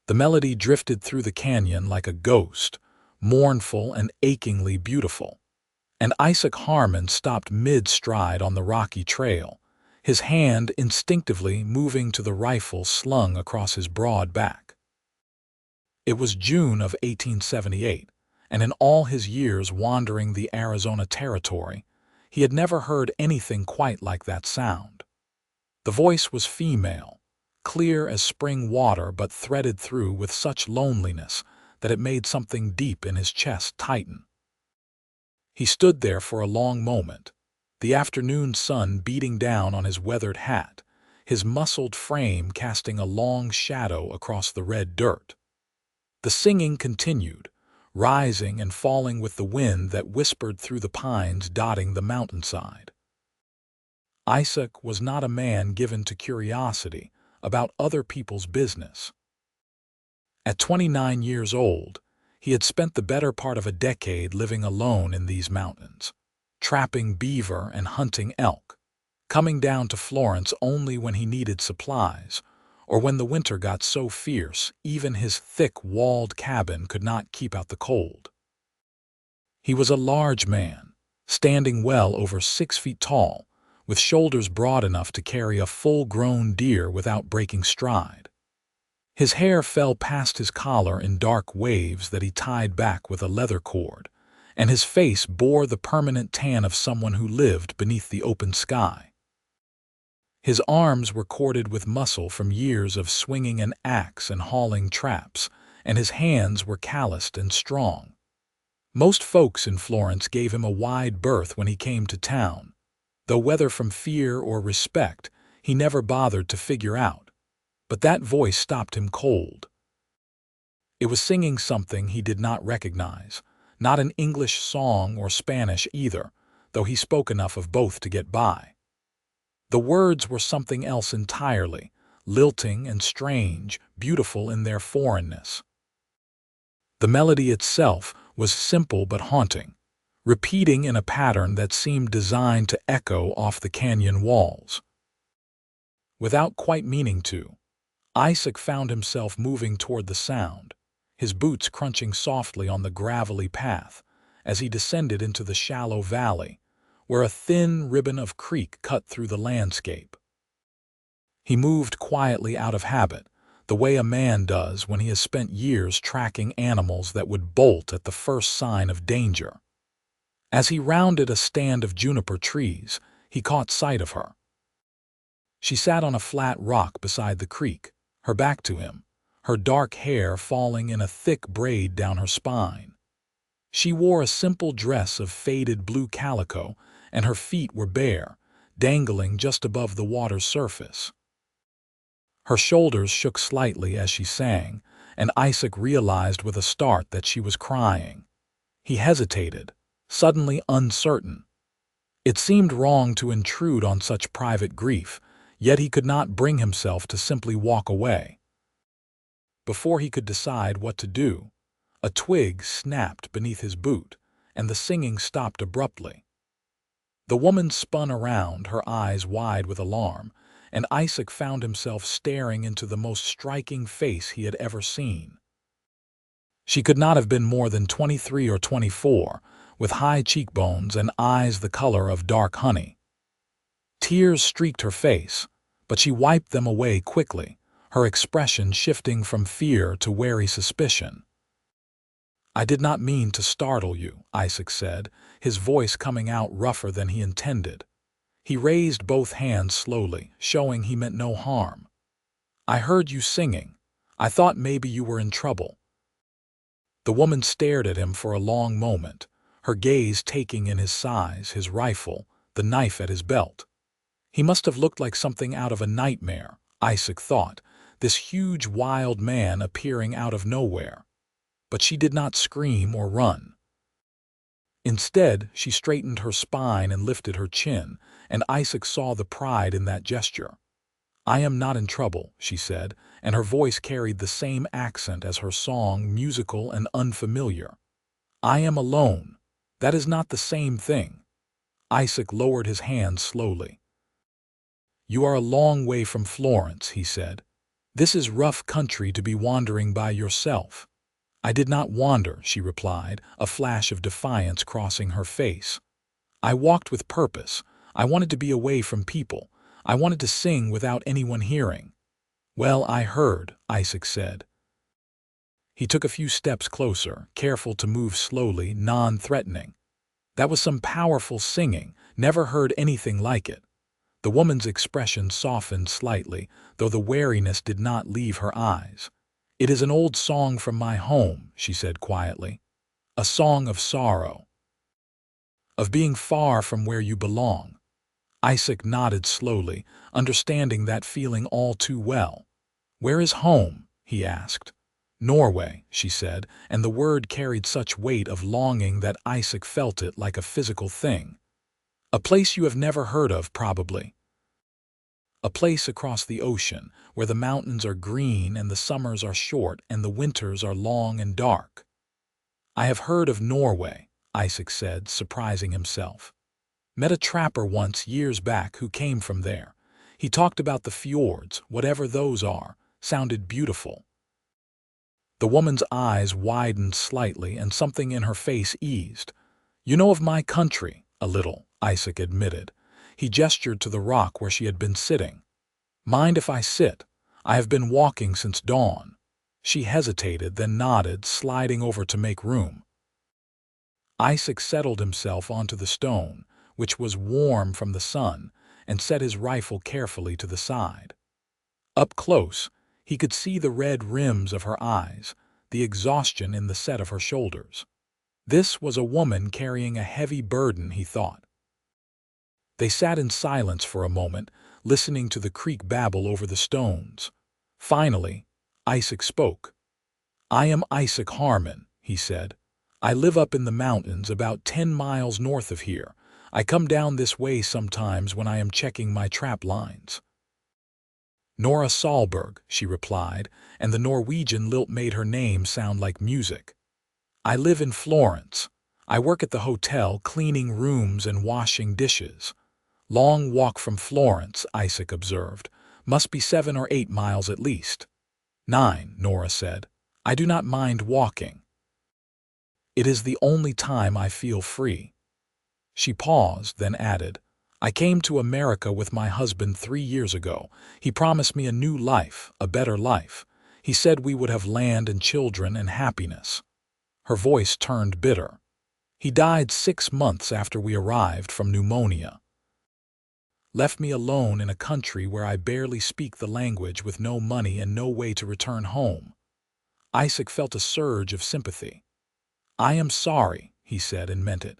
The melody drifted through the canyon like a ghost, mournful and achingly beautiful. And Isaac Harmon stopped mid-stride on the rocky trail, his hand instinctively moving to the rifle slung across his broad back. It was June of 1878, and in all his years wandering the Arizona Territory, he had never heard anything quite like that sound. The voice was female, clear as spring water but threaded through with such loneliness that it made something deep in his chest tighten. He stood there for a long moment, the afternoon sun beating down on his weathered hat, his muscled frame casting a long shadow across the red dirt. The singing continued, rising and falling with the wind that whispered through the pines dotting the mountainside. Isaac was not a man given to curiosity about other people's business. At 29 years old, he had spent the better part of a decade living alone in these mountains, trapping beaver and hunting elk, coming down to Florence only when he needed supplies, or when the winter got so fierce even his thick-walled cabin could not keep out the cold. He was a large man, standing well over 6 feet tall, with shoulders broad enough to carry a full-grown deer without breaking stride. His hair fell past his collar in dark waves that he tied back with a leather cord, and his face bore the permanent tan of someone who lived beneath the open sky. His arms were corded with muscle from years of swinging an axe and hauling traps, and his hands were calloused and strong. Most folks in Florence gave him a wide berth when he came to town, though whether from fear or respect, he never bothered to figure out. But that voice stopped him cold. It was singing something he did not recognize, not an English song or Spanish either, though he spoke enough of both to get by. The words were something else entirely, lilting and strange, beautiful in their foreignness. The melody itself was simple but haunting, repeating in a pattern that seemed designed to echo off the canyon walls. Without quite meaning to, Isaac found himself moving toward the sound, his boots crunching softly on the gravelly path as he descended into the shallow valley, where a thin ribbon of creek cut through the landscape. He moved quietly out of habit, the way a man does when he has spent years tracking animals that would bolt at the first sign of danger. As he rounded a stand of juniper trees, he caught sight of her. She sat on a flat rock beside the creek, her back to him, her dark hair falling in a thick braid down her spine. She wore a simple dress of faded blue calico, and her feet were bare, dangling just above the water's surface. Her shoulders shook slightly as she sang, and Isaac realized with a start that she was crying. He hesitated, suddenly uncertain. It seemed wrong to intrude on such private grief, yet he could not bring himself to simply walk away. Before he could decide what to do, a twig snapped beneath his boot, and the singing stopped abruptly. The woman spun around, her eyes wide with alarm, and Isaac found himself staring into the most striking face he had ever seen. She could not have been more than 23 or 24, with high cheekbones and eyes the color of dark honey. Tears streaked her face, but she wiped them away quickly, her expression shifting from fear to wary suspicion. "I did not mean to startle you," Isaac said, his voice coming out rougher than he intended. He raised both hands slowly, showing he meant no harm. "I heard you singing. I thought maybe you were in trouble." The woman stared at him for a long moment, her gaze taking in his size, his rifle, the knife at his belt. He must have looked like something out of a nightmare, Isaac thought, this huge wild man appearing out of nowhere. But she did not scream or run. Instead, she straightened her spine and lifted her chin, and Isaac saw the pride in that gesture. "I am not in trouble," she said, and her voice carried the same accent as her song, musical and unfamiliar. "I am alone. That is not the same thing." Isaac lowered his hand slowly. "You are a long way from Florence," he said. This is rough country to be wandering by yourself." "I did not wander," she replied, a flash of defiance crossing her face. "I walked with purpose. I wanted to be away from people. I wanted to sing without anyone hearing." "Well, I heard," Isaac said. He took a few steps closer, careful to move slowly, non-threatening. "That was some powerful singing. Never heard anything like it." The woman's expression softened slightly, though the wariness did not leave her eyes. "It is an old song from my home," she said quietly. "A song of sorrow. Of being far from where you belong." Isaac nodded slowly, understanding that feeling all too well. "Where is home?" he asked. "Norway," she said, and the word carried such weight of longing that Isaac felt it like a physical thing. "A place you have never heard of, probably." "A place across the ocean, where the mountains are green and the summers are short and the winters are long and dark." "I have heard of Norway," Isaac said, surprising himself. "Met a trapper once years back who came from there. He talked about the fjords, whatever those are, sounded beautiful." The woman's eyes widened slightly and something in her face eased. "You know of my country, a little," Isaac admitted. He gestured to the rock where she had been sitting. "Mind if I sit? I have been walking since dawn." She hesitated, then nodded, sliding over to make room. Isaac settled himself onto the stone, which was warm from the sun, and set his rifle carefully to the side. Up close, he could see the red rims of her eyes, the exhaustion in the set of her shoulders. This was a woman carrying a heavy burden, he thought. They sat in silence for a moment, listening to the creek babble over the stones. Finally, Isaac spoke. "I am Isaac Harmon," he said. "I live up in the mountains about 10 miles north of here. I come down this way sometimes when I am checking my trap lines." "Nora Solberg," she replied, and the Norwegian lilt made her name sound like music. "I live in Florence. I work at the hotel cleaning rooms and washing dishes." "Long walk from Florence," Isaac observed. "Must be 7 or 8 miles at least." "9, Nora said. "I do not mind walking. It is the only time I feel free." She paused, then added, "I came to America with my husband 3 years ago. He promised me a new life, a better life. He said we would have land and children and happiness." Her voice turned bitter. "He died 6 months after we arrived from pneumonia. Left me alone in a country where I barely speak the language, with no money and no way to return home." Isaac felt a surge of sympathy. "I am sorry," he said, and meant it.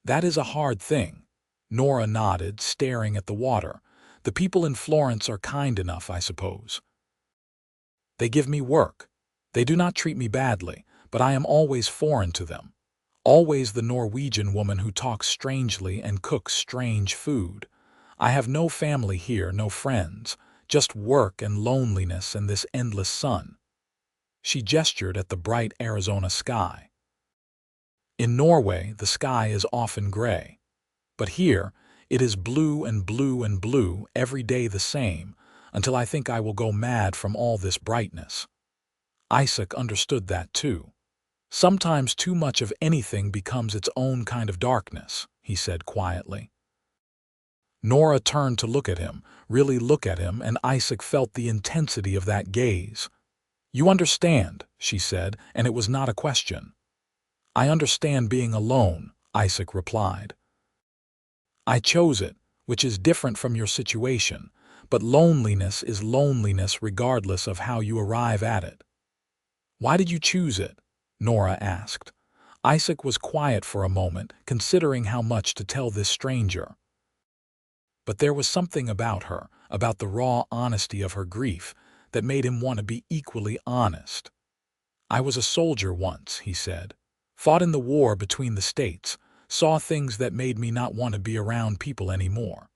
"That is a hard thing." Nora nodded, staring at the water. "The people in Florence are kind enough, I suppose. They give me work. They do not treat me badly, but I am always foreign to them. Always the Norwegian woman who talks strangely and cooks strange food. I have no family here, no friends, just work and loneliness and this endless sun." She gestured at the bright Arizona sky. "In Norway, the sky is often gray. But here, it is blue and blue and blue, every day the same, until I think I will go mad from all this brightness." Isaac understood that too. "Sometimes too much of anything becomes its own kind of darkness," he said quietly. Nora turned to look at him, really look at him, and Isaac felt the intensity of that gaze. "You understand," she said, and it was not a question. "I understand being alone," Isaac replied. "I chose it, which is different from your situation, but loneliness is loneliness regardless of how you arrive at it." "Why did you choose it?" Nora asked. Isaac was quiet for a moment, considering how much to tell this stranger. But there was something about her, about the raw honesty of her grief, that made him want to be equally honest. "I was a soldier once," he said. "Fought in the war between the states, saw things that made me not want to be around people anymore.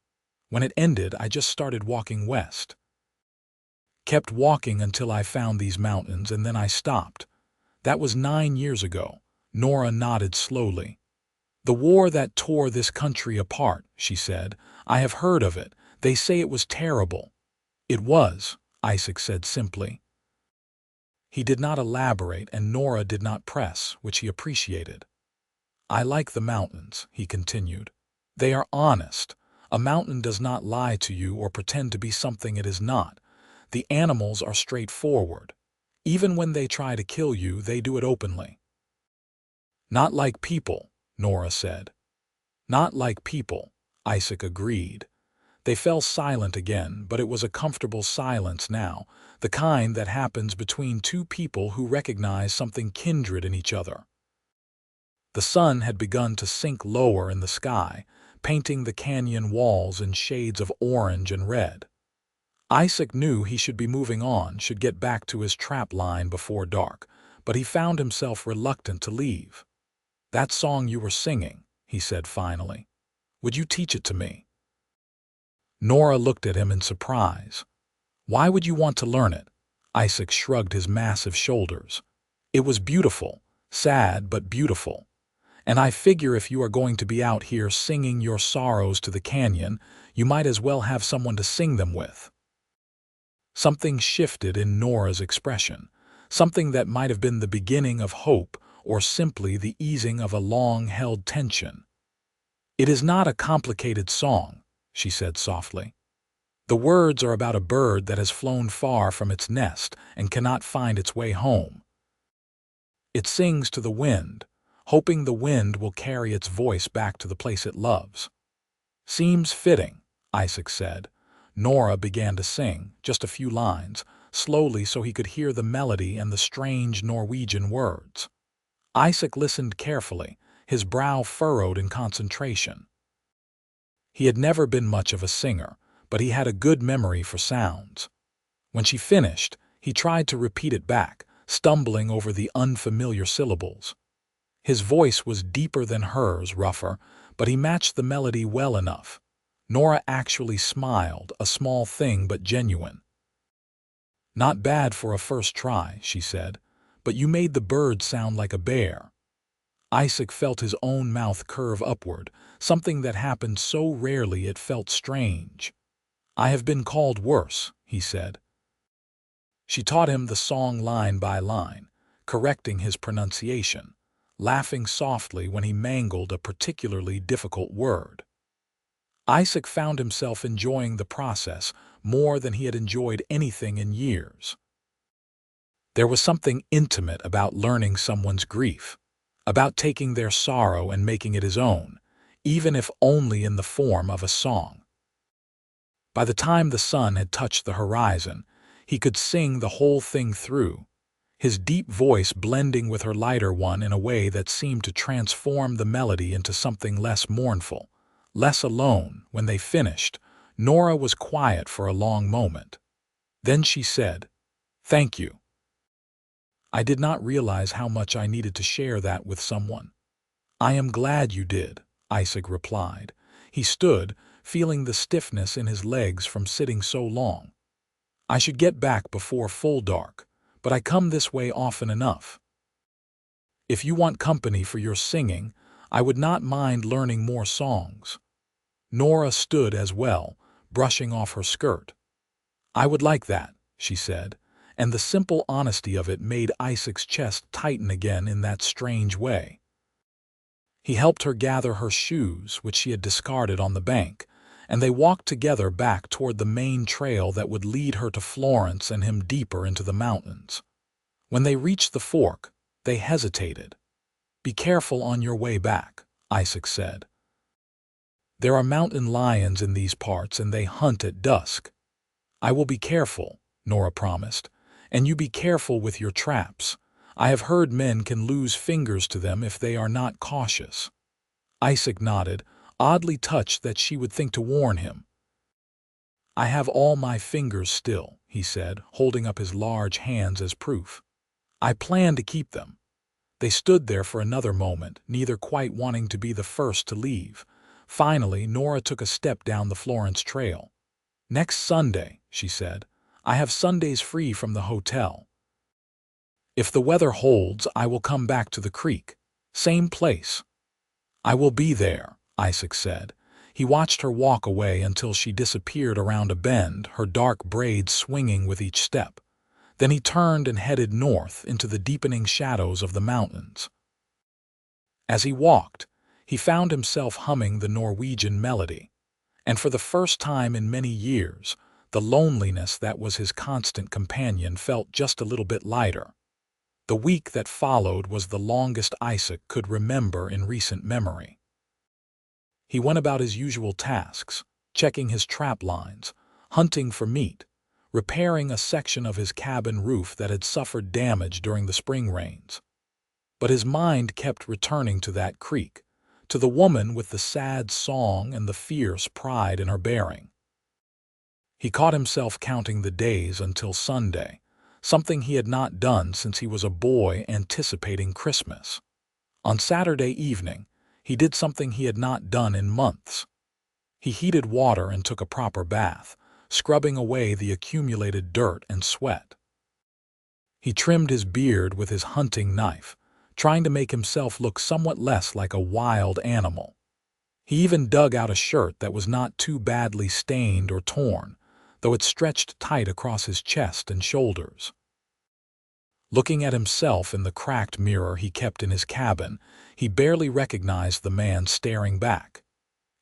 When it ended, I just started walking west. Kept walking until I found these mountains, and then I stopped. That was 9 years ago." Nora nodded slowly. "The war that tore this country apart," she said. "I have heard of it. They say it was terrible." "It was," Isaac said simply. He did not elaborate, and Nora did not press, which he appreciated. I like the mountains, he continued. They are honest. A mountain does not lie to you or pretend to be something it is not. The animals are straightforward. Even when they try to kill you, they do it openly. Not like people, Nora said. Not like people, Isaac agreed. They fell silent again, but it was a comfortable silence now, the kind that happens between two people who recognize something kindred in each other. The sun had begun to sink lower in the sky, painting the canyon walls in shades of orange and red. Isaac knew he should be moving on, should get back to his trap line before dark, but he found himself reluctant to leave. That song you were singing, he said finally. Would you teach it to me? Nora looked at him in surprise. Why would you want to learn it? Isaac shrugged his massive shoulders. It was beautiful, sad but beautiful. And I figure if you are going to be out here singing your sorrows to the canyon, you might as well have someone to sing them with. Something shifted in Nora's expression, something that might have been the beginning of hope or simply the easing of a long-held tension. It is not a complicated song, she said softly. The words are about a bird that has flown far from its nest and cannot find its way home. It sings to the wind, hoping the wind will carry its voice back to the place it loves. Seems fitting, Isaac said. Nora began to sing, just a few lines, slowly so he could hear the melody and the strange Norwegian words. Isaac listened carefully, his brow furrowed in concentration. He had never been much of a singer, but he had a good memory for sounds. When she finished, he tried to repeat it back, stumbling over the unfamiliar syllables. His voice was deeper than hers, rougher, but he matched the melody well enough. Nora actually smiled, a small thing but genuine. Not bad for a first try, she said, but you made the bird sound like a bear. Isaac felt his own mouth curve upward, something that happened so rarely it felt strange. I have been called worse, he said. She taught him the song line by line, correcting his pronunciation, laughing softly when he mangled a particularly difficult word. Isaac found himself enjoying the process more than he had enjoyed anything in years. There was something intimate about learning someone's grief, about taking their sorrow and making it his own, even if only in the form of a song. By the time the sun had touched the horizon, he could sing the whole thing through, his deep voice blending with her lighter one in a way that seemed to transform the melody into something less mournful, less alone. When they finished, Nora was quiet for a long moment. Then she said, "Thank you. I did not realize how much I needed to share that with someone." "I am glad you did," Isaac replied. He stood, feeling the stiffness in his legs from sitting so long. "I should get back before full dark, but I come this way often enough. If you want company for your singing, I would not mind learning more songs." Nora stood as well, brushing off her skirt. "I would like that," she said, and the simple honesty of it made Isaac's chest tighten again in that strange way. He helped her gather her shoes, which she had discarded on the bank, and they walked together back toward the main trail that would lead her to Florence and him deeper into the mountains. When they reached the fork, they hesitated. "Be careful on your way back," Isaac said. "There are mountain lions in these parts and they hunt at dusk." "I will be careful," Nora promised, "and you be careful with your traps. I have heard men can lose fingers to them if they are not cautious." Isaac nodded, oddly touched that she would think to warn him. "I have all my fingers still," he said, holding up his large hands as proof. "I plan to keep them." They stood there for another moment, neither quite wanting to be the first to leave. Finally, Nora took a step down the Florence trail. "Next Sunday," she said. "I have Sundays free from the hotel. If the weather holds, I will come back to the creek. Same place." "I will be there," Isaac said. He watched her walk away until she disappeared around a bend, her dark braids swinging with each step. Then he turned and headed north into the deepening shadows of the mountains. As he walked, he found himself humming the Norwegian melody, and for the first time in many years, the loneliness that was his constant companion felt just a little bit lighter. The week that followed was the longest Isaac could remember in recent memory. He went about his usual tasks, checking his trap lines, hunting for meat, repairing a section of his cabin roof that had suffered damage during the spring rains. But his mind kept returning to that creek, to the woman with the sad song and the fierce pride in her bearing. He caught himself counting the days until Sunday, something he had not done since he was a boy anticipating Christmas. On Saturday evening, he did something he had not done in months. He heated water and took a proper bath, scrubbing away the accumulated dirt and sweat. He trimmed his beard with his hunting knife, trying to make himself look somewhat less like a wild animal. He even dug out a shirt that was not too badly stained or torn, though it stretched tight across his chest and shoulders. Looking at himself in the cracked mirror he kept in his cabin, he barely recognized the man staring back.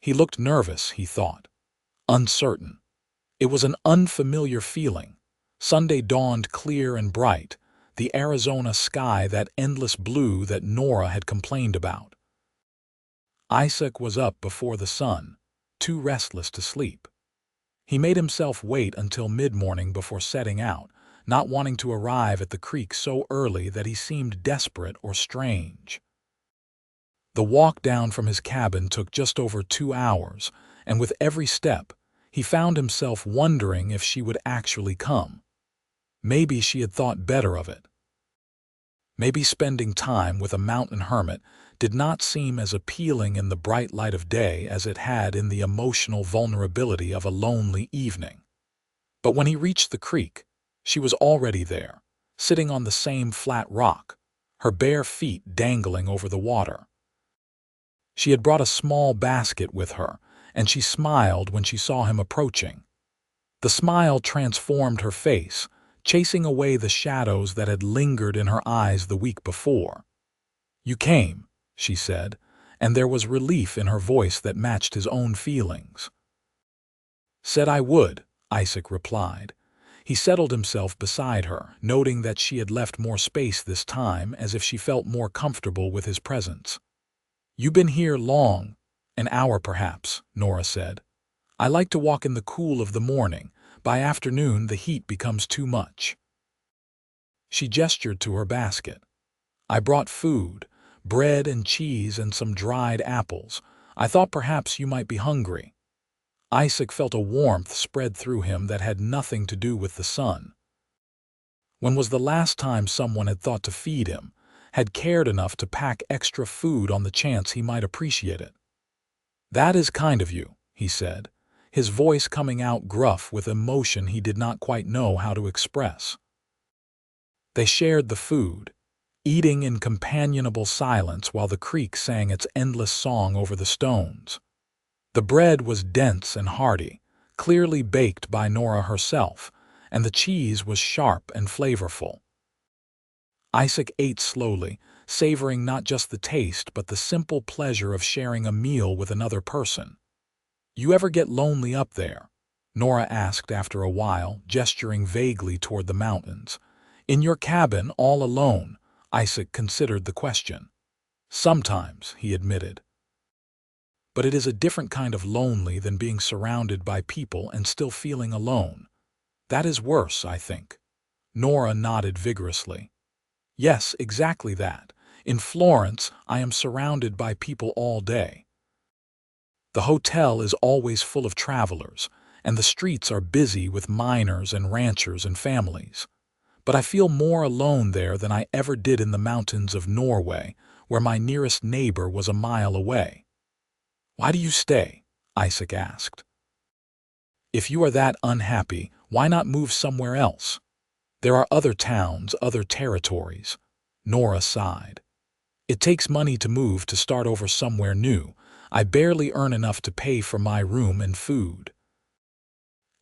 He looked nervous, he thought. Uncertain. It was an unfamiliar feeling. Sunday dawned clear and bright, the Arizona sky that endless blue that Nora had complained about. Isaac was up before the sun, too restless to sleep. He made himself wait until mid-morning before setting out, not wanting to arrive at the creek so early that he seemed desperate or strange. The walk down from his cabin took just over 2 hours, and with every step, he found himself wondering if she would actually come. Maybe she had thought better of it. Maybe spending time with a mountain hermit did not seem as appealing in the bright light of day as it had in the emotional vulnerability of a lonely evening. But when he reached the creek, she was already there, sitting on the same flat rock, her bare feet dangling over the water. She had brought a small basket with her, and she smiled when she saw him approaching. The smile transformed her face, chasing away the shadows that had lingered in her eyes the week before. "You came," she said, and there was relief in her voice that matched his own feelings. "Said I would," Isaac replied. He settled himself beside her, noting that she had left more space this time, as if she felt more comfortable with his presence. "You been here long, an hour perhaps," Nora said. "I like to walk in the cool of the morning. By afternoon, the heat becomes too much." She gestured to her basket. "I brought food, bread and cheese and some dried apples. I thought perhaps you might be hungry." Isaac felt a warmth spread through him that had nothing to do with the sun. When was the last time someone had thought to feed him, had cared enough to pack extra food on the chance he might appreciate it? "That is kind of you," he said, his voice coming out gruff with emotion he did not quite know how to express. They shared the food, eating in companionable silence while the creek sang its endless song over the stones. The bread was dense and hearty, clearly baked by Nora herself, and the cheese was sharp and flavorful. Isaac ate slowly, savoring not just the taste but the simple pleasure of sharing a meal with another person. "You ever get lonely up there?" Nora asked after a while, gesturing vaguely toward the mountains. "In your cabin, all alone?" Isaac considered the question. "Sometimes," he admitted. "But it is a different kind of lonely than being surrounded by people and still feeling alone. That is worse, I think." Nora nodded vigorously. "Yes, exactly that. In Florence, I am surrounded by people all day. The hotel is always full of travelers, and the streets are busy with miners and ranchers and families. But I feel more alone there than I ever did in the mountains of Norway, where my nearest neighbor was a mile away." "Why do you stay?" Isaac asked. "If you are that unhappy, why not move somewhere else? There are other towns, other territories." Nora sighed. "It takes money to move to start over somewhere new. I barely earn enough to pay for my room and food.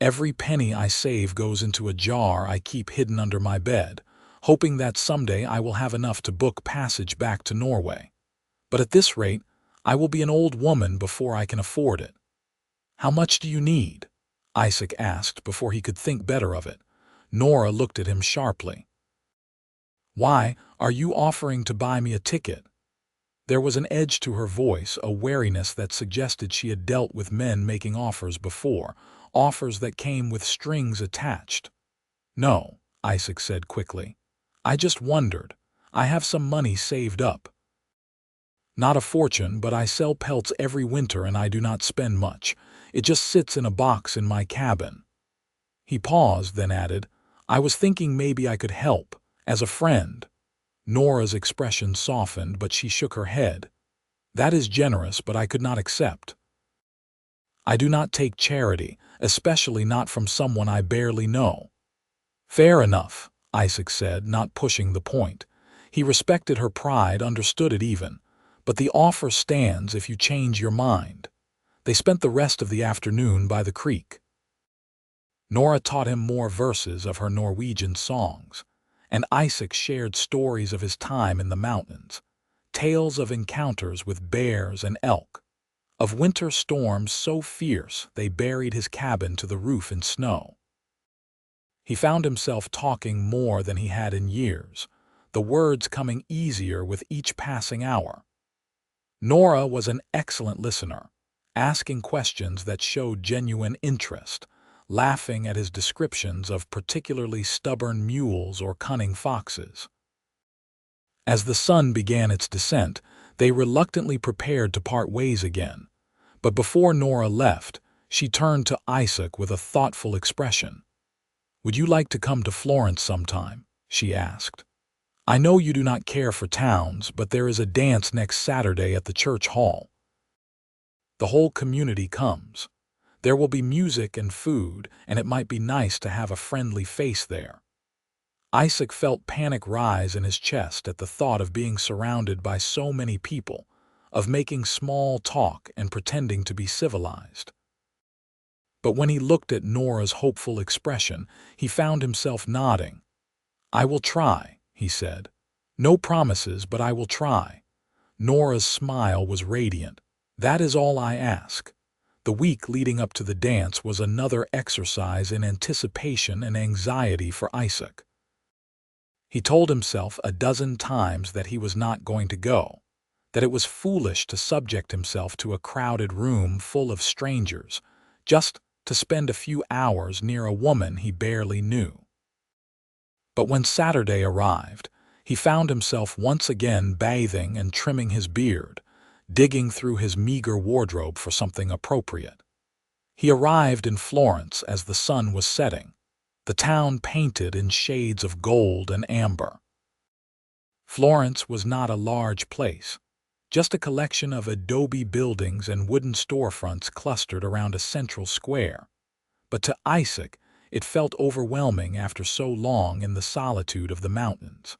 Every penny I save goes into a jar I keep hidden under my bed, hoping that someday I will have enough to book passage back to Norway. But at this rate, I will be an old woman before I can afford it. How much do you need? Isaac asked before he could think better of it. Nora looked at him sharply. Why are you offering to buy me a ticket? There was an edge to her voice, a wariness that suggested she had dealt with men making offers before, offers that came with strings attached. No, Isaac said quickly. I just wondered. I have some money saved up. Not a fortune, but I sell pelts every winter and I do not spend much. It just sits in a box in my cabin. He paused, then added, I was thinking maybe I could help, as a friend. Nora's expression softened, but she shook her head. That is generous, but I could not accept. I do not take charity, especially not from someone I barely know. Fair enough, Isaac said, not pushing the point. He respected her pride, understood it even. But the offer stands if you change your mind. They spent the rest of the afternoon by the creek. Nora taught him more verses of her Norwegian songs, and Isaac shared stories of his time in the mountains, tales of encounters with bears and elk, of winter storms so fierce they buried his cabin to the roof in snow. He found himself talking more than he had in years, the words coming easier with each passing hour. Nora was an excellent listener, asking questions that showed genuine interest, laughing at his descriptions of particularly stubborn mules or cunning foxes. As the sun began its descent, they reluctantly prepared to part ways again. But before Nora left, she turned to Isaac with a thoughtful expression. Would you like to come to Florence sometime? She asked. I know you do not care for towns, but there is a dance next Saturday at the church hall. The whole community comes. There will be music and food, and it might be nice to have a friendly face there. Isaac felt panic rise in his chest at the thought of being surrounded by so many people, of making small talk and pretending to be civilized. But when he looked at Nora's hopeful expression, he found himself nodding. I will try, he said. No promises, but I will try. Nora's smile was radiant. That is all I ask. The week leading up to the dance was another exercise in anticipation and anxiety for Isaac. He told himself a dozen times that he was not going to go, that it was foolish to subject himself to a crowded room full of strangers, just to spend a few hours near a woman he barely knew. But when Saturday arrived, he found himself once again bathing and trimming his beard, digging through his meager wardrobe for something appropriate. He arrived in Florence as the sun was setting, the town painted in shades of gold and amber. Florence was not a large place, just a collection of adobe buildings and wooden storefronts clustered around a central square. But to Isaac, it felt overwhelming after so long in the solitude of the mountains.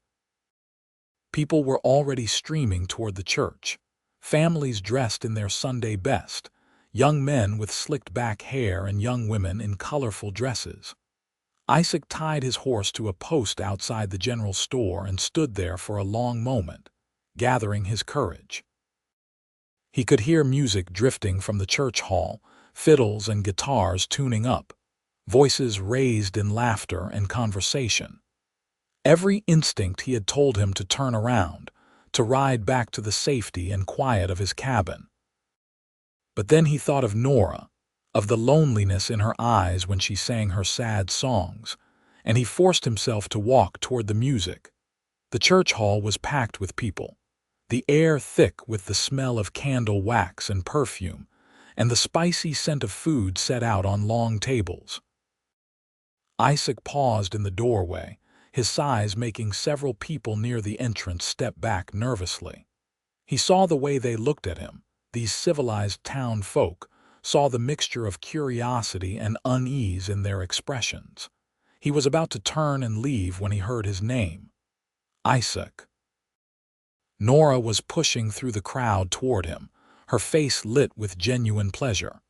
People were already streaming toward the church, families dressed in their Sunday best, young men with slicked-back hair and young women in colorful dresses. Isaac tied his horse to a post outside the general store and stood there for a long moment, gathering his courage. He could hear music drifting from the church hall, fiddles and guitars tuning up, voices raised in laughter and conversation. Every instinct he had told him to turn around, to ride back to the safety and quiet of his cabin. But then he thought of Nora, of the loneliness in her eyes when she sang her sad songs, and he forced himself to walk toward the music. The church hall was packed with people, the air thick with the smell of candle wax and perfume, and the spicy scent of food set out on long tables. Isaac paused in the doorway, his sighs making several people near the entrance step back nervously. He saw the way they looked at him, these civilized town folk, saw the mixture of curiosity and unease in their expressions. He was about to turn and leave when he heard his name. Isaac. Nora was pushing through the crowd toward him, her face lit with genuine pleasure.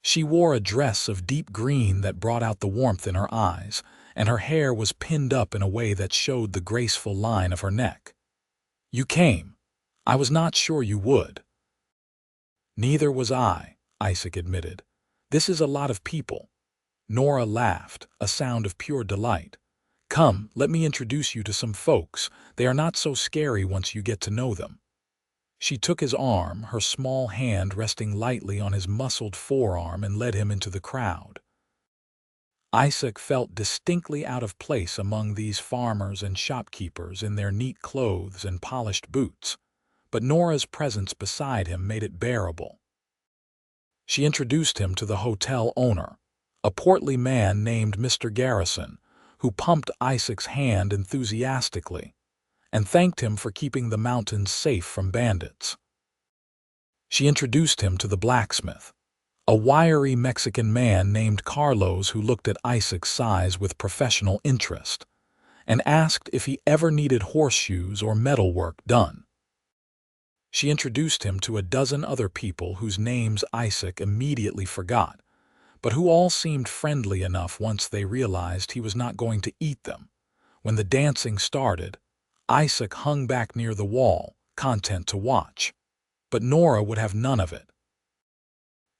She wore a dress of deep green that brought out the warmth in her eyes, and her hair was pinned up in a way that showed the graceful line of her neck. "You came. I was not sure you would." "Neither was I," Isaac admitted. "This is a lot of people." Nora laughed, a sound of pure delight. "Come, let me introduce you to some folks. They are not so scary once you get to know them." She took his arm, her small hand resting lightly on his muscled forearm, and led him into the crowd. Isaac felt distinctly out of place among these farmers and shopkeepers in their neat clothes and polished boots, but Nora's presence beside him made it bearable. She introduced him to the hotel owner, a portly man named Mr. Garrison, who pumped Isaac's hand enthusiastically and thanked him for keeping the mountains safe from bandits. She introduced him to the blacksmith, a wiry Mexican man named Carlos who looked at Isaac's size with professional interest and asked if he ever needed horseshoes or metalwork done. She introduced him to a dozen other people whose names Isaac immediately forgot, but who all seemed friendly enough once they realized he was not going to eat them. When the dancing started, Isaac hung back near the wall, content to watch, but Nora would have none of it.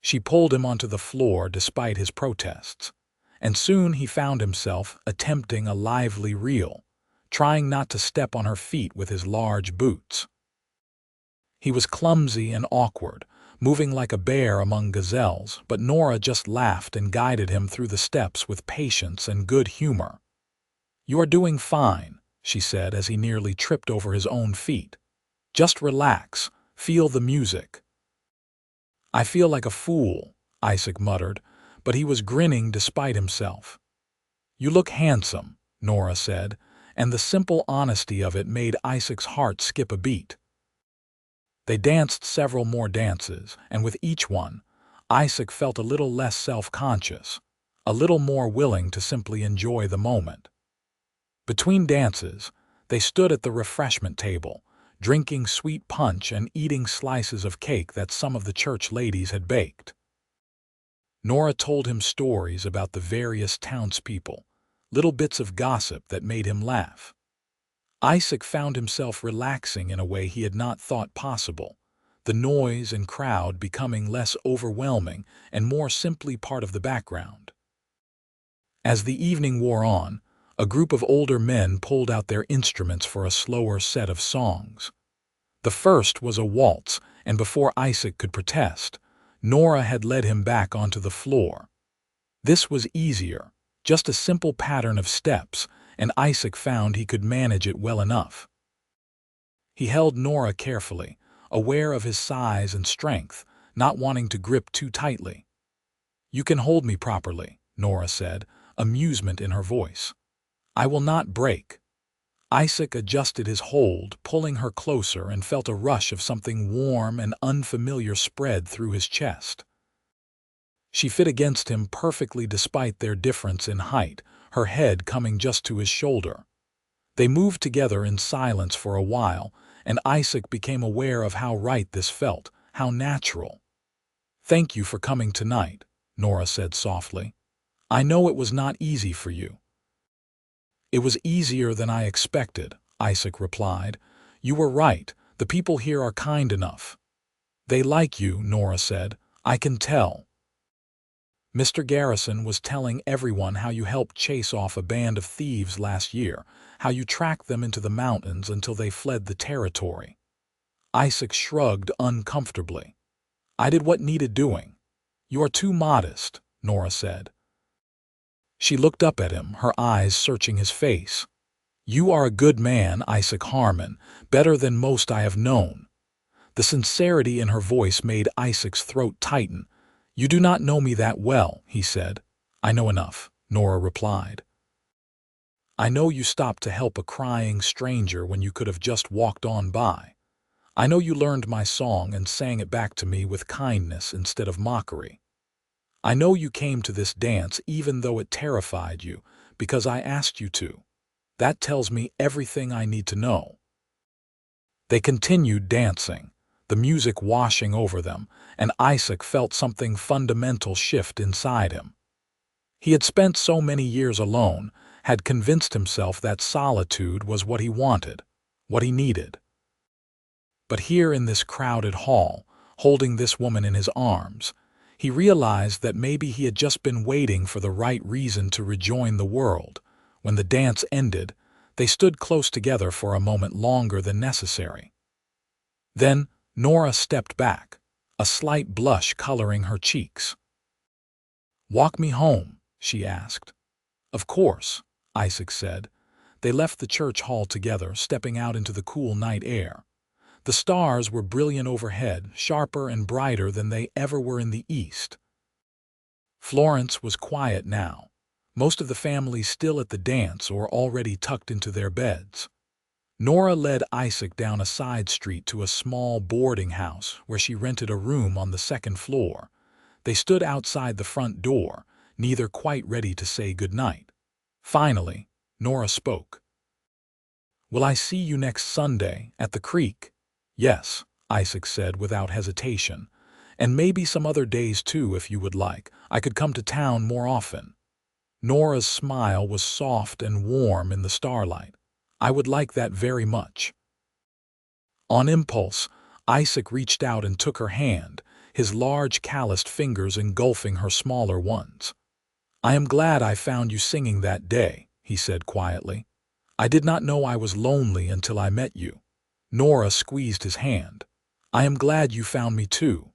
She pulled him onto the floor despite his protests, and soon he found himself attempting a lively reel, trying not to step on her feet with his large boots. He was clumsy and awkward, moving like a bear among gazelles, but Nora just laughed and guided him through the steps with patience and good humor. "You are doing fine," she said as he nearly tripped over his own feet. "Just relax, feel the music." "I feel like a fool," Isaac muttered, but he was grinning despite himself. "You look handsome," Nora said, and the simple honesty of it made Isaac's heart skip a beat. They danced several more dances, and with each one, Isaac felt a little less self-conscious, a little more willing to simply enjoy the moment. Between dances, they stood at the refreshment table, drinking sweet punch and eating slices of cake that some of the church ladies had baked. Nora told him stories about the various townspeople, little bits of gossip that made him laugh. Isaac found himself relaxing in a way he had not thought possible, the noise and crowd becoming less overwhelming and more simply part of the background. As the evening wore on, a group of older men pulled out their instruments for a slower set of songs. The first was a waltz, and before Isaac could protest, Nora had led him back onto the floor. This was easier, just a simple pattern of steps, and Isaac found he could manage it well enough. He held Nora carefully, aware of his size and strength, not wanting to grip too tightly. "You can hold me properly," Nora said, amusement in her voice. "I will not break." Isaac adjusted his hold, pulling her closer, and felt a rush of something warm and unfamiliar spread through his chest. She fit against him perfectly despite their difference in height, her head coming just to his shoulder. They moved together in silence for a while, and Isaac became aware of how right this felt, how natural. "Thank you for coming tonight," Nora said softly. "I know it was not easy for you." "It was easier than I expected," Isaac replied. "You were right, the people here are kind enough." "They like you," Nora said. "I can tell." "Mr. Garrison was telling everyone how you helped chase off a band of thieves last year, how you tracked them into the mountains until they fled the territory." Isaac shrugged uncomfortably. "I did what needed doing." "You are too modest," Nora said. She looked up at him, her eyes searching his face. "You are a good man, Isaac Harmon, better than most I have known." The sincerity in her voice made Isaac's throat tighten. "You do not know me that well," he said. "I know enough," Nora replied. "I know you stopped to help a crying stranger when you could have just walked on by. I know you learned my song and sang it back to me with kindness instead of mockery. I know you came to this dance even though it terrified you, because I asked you to. That tells me everything I need to know." They continued dancing, the music washing over them, and Isaac felt something fundamental shift inside him. He had spent so many years alone, had convinced himself that solitude was what he wanted, what he needed. But here in this crowded hall, holding this woman in his arms, he realized that maybe he had just been waiting for the right reason to rejoin the world. When the dance ended, they stood close together for a moment longer than necessary. Then Nora stepped back, a slight blush coloring her cheeks. "Walk me home," she asked. "Of course," Isaac said. They left the church hall together, stepping out into the cool night air. The stars were brilliant overhead, sharper and brighter than they ever were in the east. Florence was quiet now, most of the family still at the dance or already tucked into their beds. Nora led Isaac down a side street to a small boarding house where she rented a room on the second floor. They stood outside the front door, neither quite ready to say goodnight. Finally, Nora spoke. "Will I see you next Sunday at the creek?" "Yes," Isaac said without hesitation. "And maybe some other days too if you would like. I could come to town more often." Nora's smile was soft and warm in the starlight. "I would like that very much." On impulse, Isaac reached out and took her hand, his large calloused fingers engulfing her smaller ones. "I am glad I found you singing that day," he said quietly. "I did not know I was lonely until I met you." Nora squeezed his hand. "I am glad you found me too."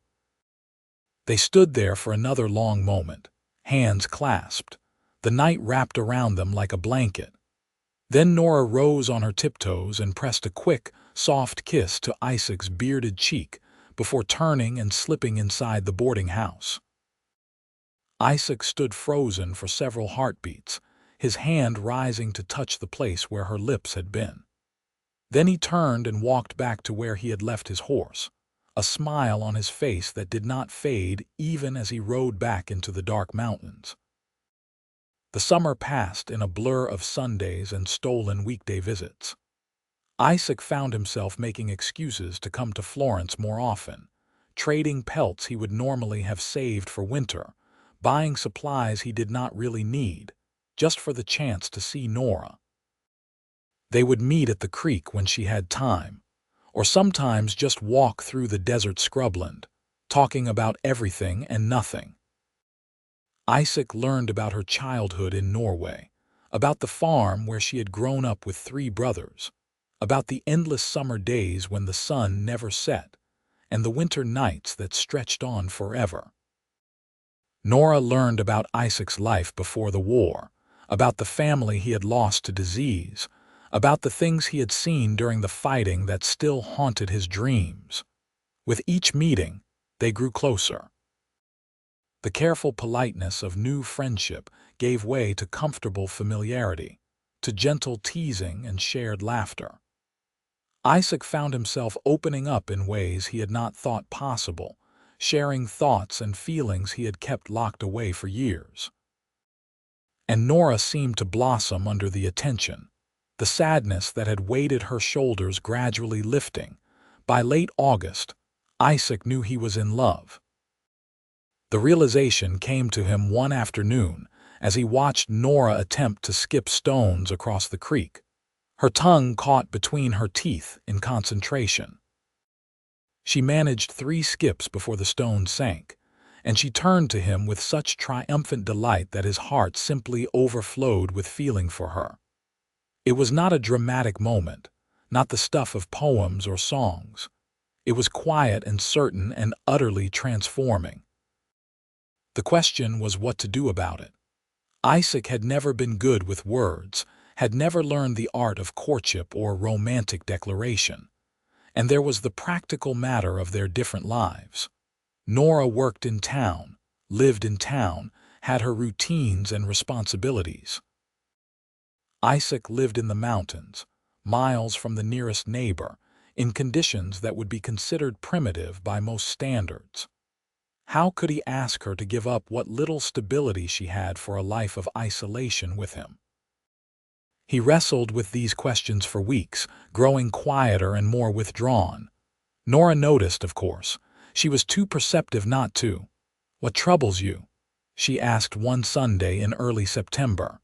They stood there for another long moment, hands clasped, the night wrapped around them like a blanket. Then Nora rose on her tiptoes and pressed a quick, soft kiss to Isaac's bearded cheek before turning and slipping inside the boarding house. Isaac stood frozen for several heartbeats, his hand rising to touch the place where her lips had been. Then he turned and walked back to where he had left his horse, a smile on his face that did not fade even as he rode back into the dark mountains. The summer passed in a blur of Sundays and stolen weekday visits. Isaac found himself making excuses to come to Florence more often, trading pelts he would normally have saved for winter, buying supplies he did not really need, just for the chance to see Nora. They would meet at the creek when she had time, or sometimes just walk through the desert scrubland, talking about everything and nothing. Isaac learned about her childhood in Norway, about the farm where she had grown up with 3 brothers, about the endless summer days when the sun never set, and the winter nights that stretched on forever. Nora learned about Isaac's life before the war, about the family he had lost to disease, about the things he had seen during the fighting that still haunted his dreams. With each meeting, they grew closer. The careful politeness of new friendship gave way to comfortable familiarity, to gentle teasing and shared laughter. Isaac found himself opening up in ways he had not thought possible, sharing thoughts and feelings he had kept locked away for years. And Nora seemed to blossom under the attention, the sadness that had weighted her shoulders gradually lifting. By late August, Isaac knew he was in love. The realization came to him one afternoon as he watched Nora attempt to skip stones across the creek, her tongue caught between her teeth in concentration. She managed 3 skips before the stone sank, and she turned to him with such triumphant delight that his heart simply overflowed with feeling for her. It was not a dramatic moment, not the stuff of poems or songs. It was quiet and certain and utterly transforming. The question was what to do about it. Isaac had never been good with words, had never learned the art of courtship or romantic declaration. And there was the practical matter of their different lives. Nora worked in town, lived in town, had her routines and responsibilities. Isaac lived in the mountains, miles from the nearest neighbor, in conditions that would be considered primitive by most standards. How could he ask her to give up what little stability she had for a life of isolation with him? He wrestled with these questions for weeks, growing quieter and more withdrawn. Nora noticed, of course. She was too perceptive not to. "What troubles you?" she asked one Sunday in early September.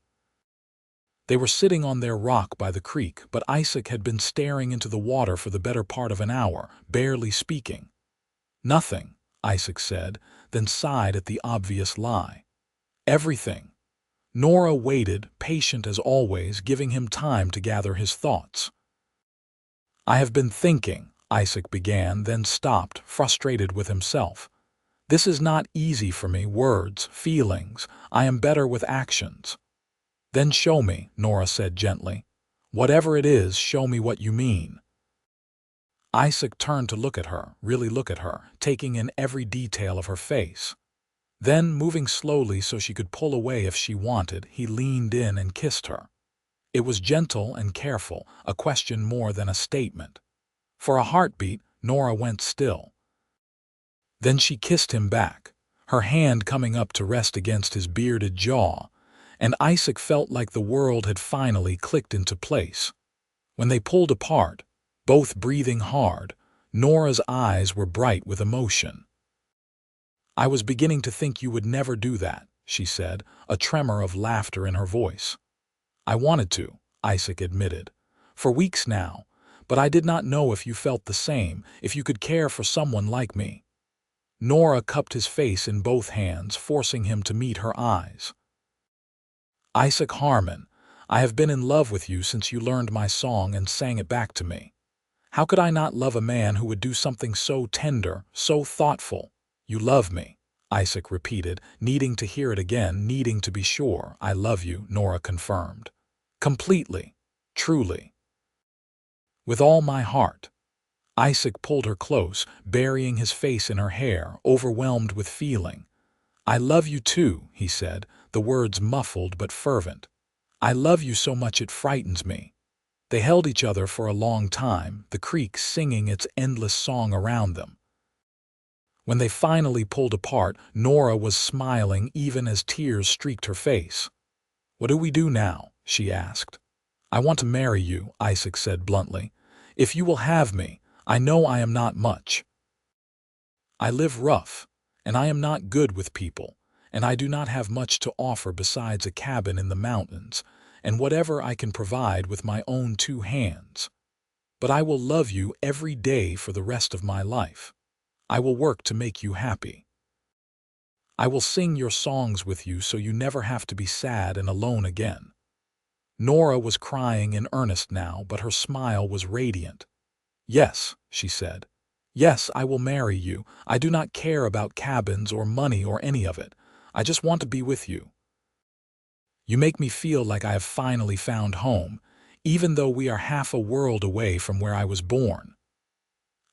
They were sitting on their rock by the creek, but Isaac had been staring into the water for the better part of an hour, barely speaking. "Nothing," Isaac said, then sighed at the obvious lie. "Everything." Nora waited, patient as always, giving him time to gather his thoughts. "I have been thinking," Isaac began, then stopped, frustrated with himself. "This is not easy for me, words, feelings. I am better with actions." "Then show me," Nora said gently. "Whatever it is, show me what you mean." Isaac turned to look at her, really look at her, taking in every detail of her face. Then, moving slowly so she could pull away if she wanted, he leaned in and kissed her. It was gentle and careful, a question more than a statement. For a heartbeat, Nora went still. Then she kissed him back, her hand coming up to rest against his bearded jaw, and Isaac felt like the world had finally clicked into place. When they pulled apart, both breathing hard, Nora's eyes were bright with emotion. "I was beginning to think you would never do that," she said, a tremor of laughter in her voice. "I wanted to," Isaac admitted, "for weeks now, but I did not know if you felt the same, if you could care for someone like me." Nora cupped his face in both hands, forcing him to meet her eyes. "Isaac Harmon, I have been in love with you since you learned my song and sang it back to me. How could I not love a man who would do something so tender, so thoughtful? You love me," Isaac repeated, needing to hear it again, needing to be sure. "I love you," Nora confirmed. "Completely, truly. With all my heart." Isaac pulled her close, burying his face in her hair, overwhelmed with feeling. "I love you too," he said, the words muffled but fervent. "I love you so much it frightens me." They held each other for a long time, the creek singing its endless song around them. When they finally pulled apart, Nora was smiling even as tears streaked her face. "What do we do now?" she asked. "I want to marry you," Isaac said bluntly. "If you will have me, I know I am not much. I live rough, and I am not good with people, and I do not have much to offer besides a cabin in the mountains, and whatever I can provide with my own two hands. But I will love you every day for the rest of my life. I will work to make you happy. I will sing your songs with you so you never have to be sad and alone again." Nora was crying in earnest now, but her smile was radiant. "Yes," she said. "Yes, I will marry you. I do not care about cabins or money or any of it. I just want to be with you. You make me feel like I have finally found home, even though we are half a world away from where I was born."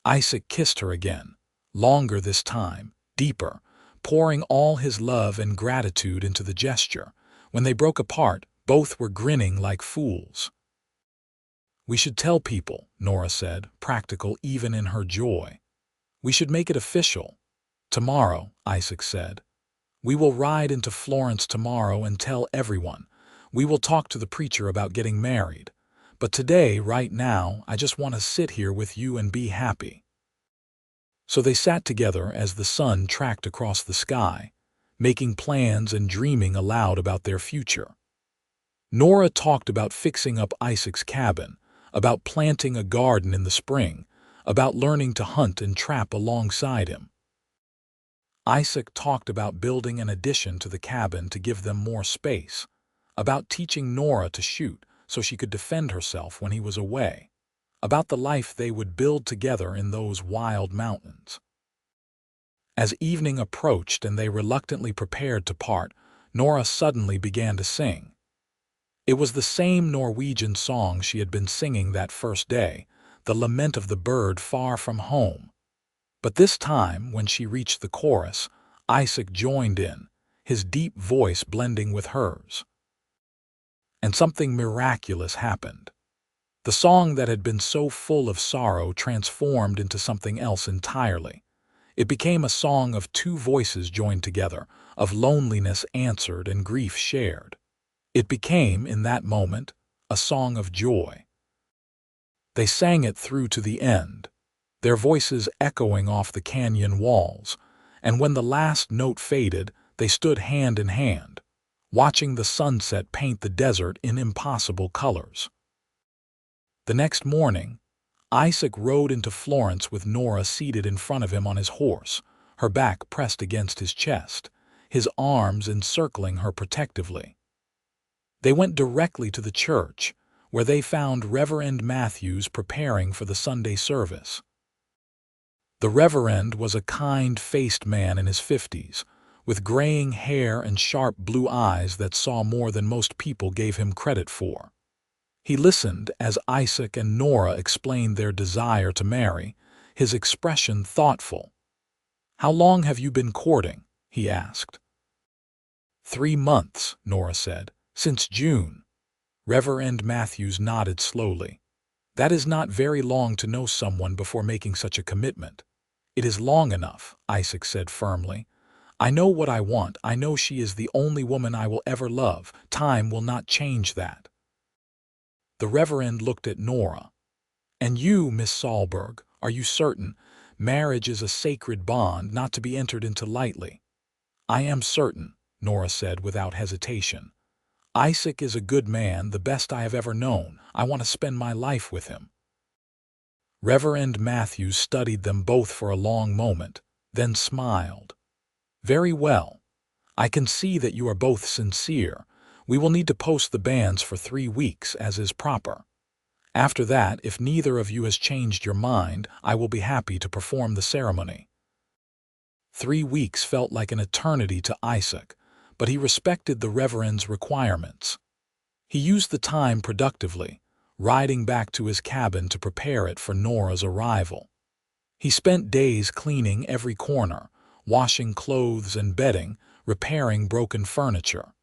Isaac kissed her again, longer this time, deeper, pouring all his love and gratitude into the gesture. When they broke apart, both were grinning like fools. "We should tell people," Nora said, practical even in her joy. "We should make it official." "Tomorrow," Isaac said. "We will ride into Florence tomorrow and tell everyone. We will talk to the preacher about getting married. But today, right now, I just want to sit here with you and be happy." So they sat together as the sun tracked across the sky, making plans and dreaming aloud about their future. Nora talked about fixing up Isaac's cabin, about planting a garden in the spring, about learning to hunt and trap alongside him. Isaac talked about building an addition to the cabin to give them more space, about teaching Nora to shoot so she could defend herself when he was away, about the life they would build together in those wild mountains. As evening approached and they reluctantly prepared to part, Nora suddenly began to sing. It was the same Norwegian song she had been singing that first day, the lament of the bird far from home. But this time, when she reached the chorus, Isaac joined in, his deep voice blending with hers. And something miraculous happened. The song that had been so full of sorrow transformed into something else entirely. It became a song of two voices joined together, of loneliness answered and grief shared. It became, in that moment, a song of joy. They sang it through to the end. their voices echoing off the canyon walls, and when the last note faded, they stood hand in hand, watching the sunset paint the desert in impossible colors. The next morning, Isaac rode into Florence with Nora seated in front of him on his horse, her back pressed against his chest, his arms encircling her protectively. They went directly to the church, where they found Reverend Matthews preparing for the Sunday service. The Reverend was a kind-faced man in his 50s, with graying hair and sharp blue eyes that saw more than most people gave him credit for. He listened as Isaac and Nora explained their desire to marry, his expression thoughtful. "How long have you been courting?" he asked. 3 months, Nora said. "Since June." Reverend Matthews nodded slowly. "That is not very long to know someone before making such a commitment." "It is long enough," Isaac said firmly. "I know what I want. I know she is the only woman I will ever love. Time will not change that." The Reverend looked at Nora. "And you, Miss Solberg, are you certain? Marriage is a sacred bond not to be entered into lightly." "I am certain," Nora said without hesitation. "Isaac is a good man, the best I have ever known. I want to spend my life with him." Reverend Matthews studied them both for a long moment, then smiled. "Very well. I can see that you are both sincere. We will need to post the banns for 3 weeks, as is proper. After that, if neither of you has changed your mind, I will be happy to perform the ceremony." 3 weeks felt like an eternity to Isaac, but he respected the Reverend's requirements. He used the time productively, riding back to his cabin to prepare it for Nora's arrival. He spent days cleaning every corner, washing clothes and bedding, repairing broken furniture.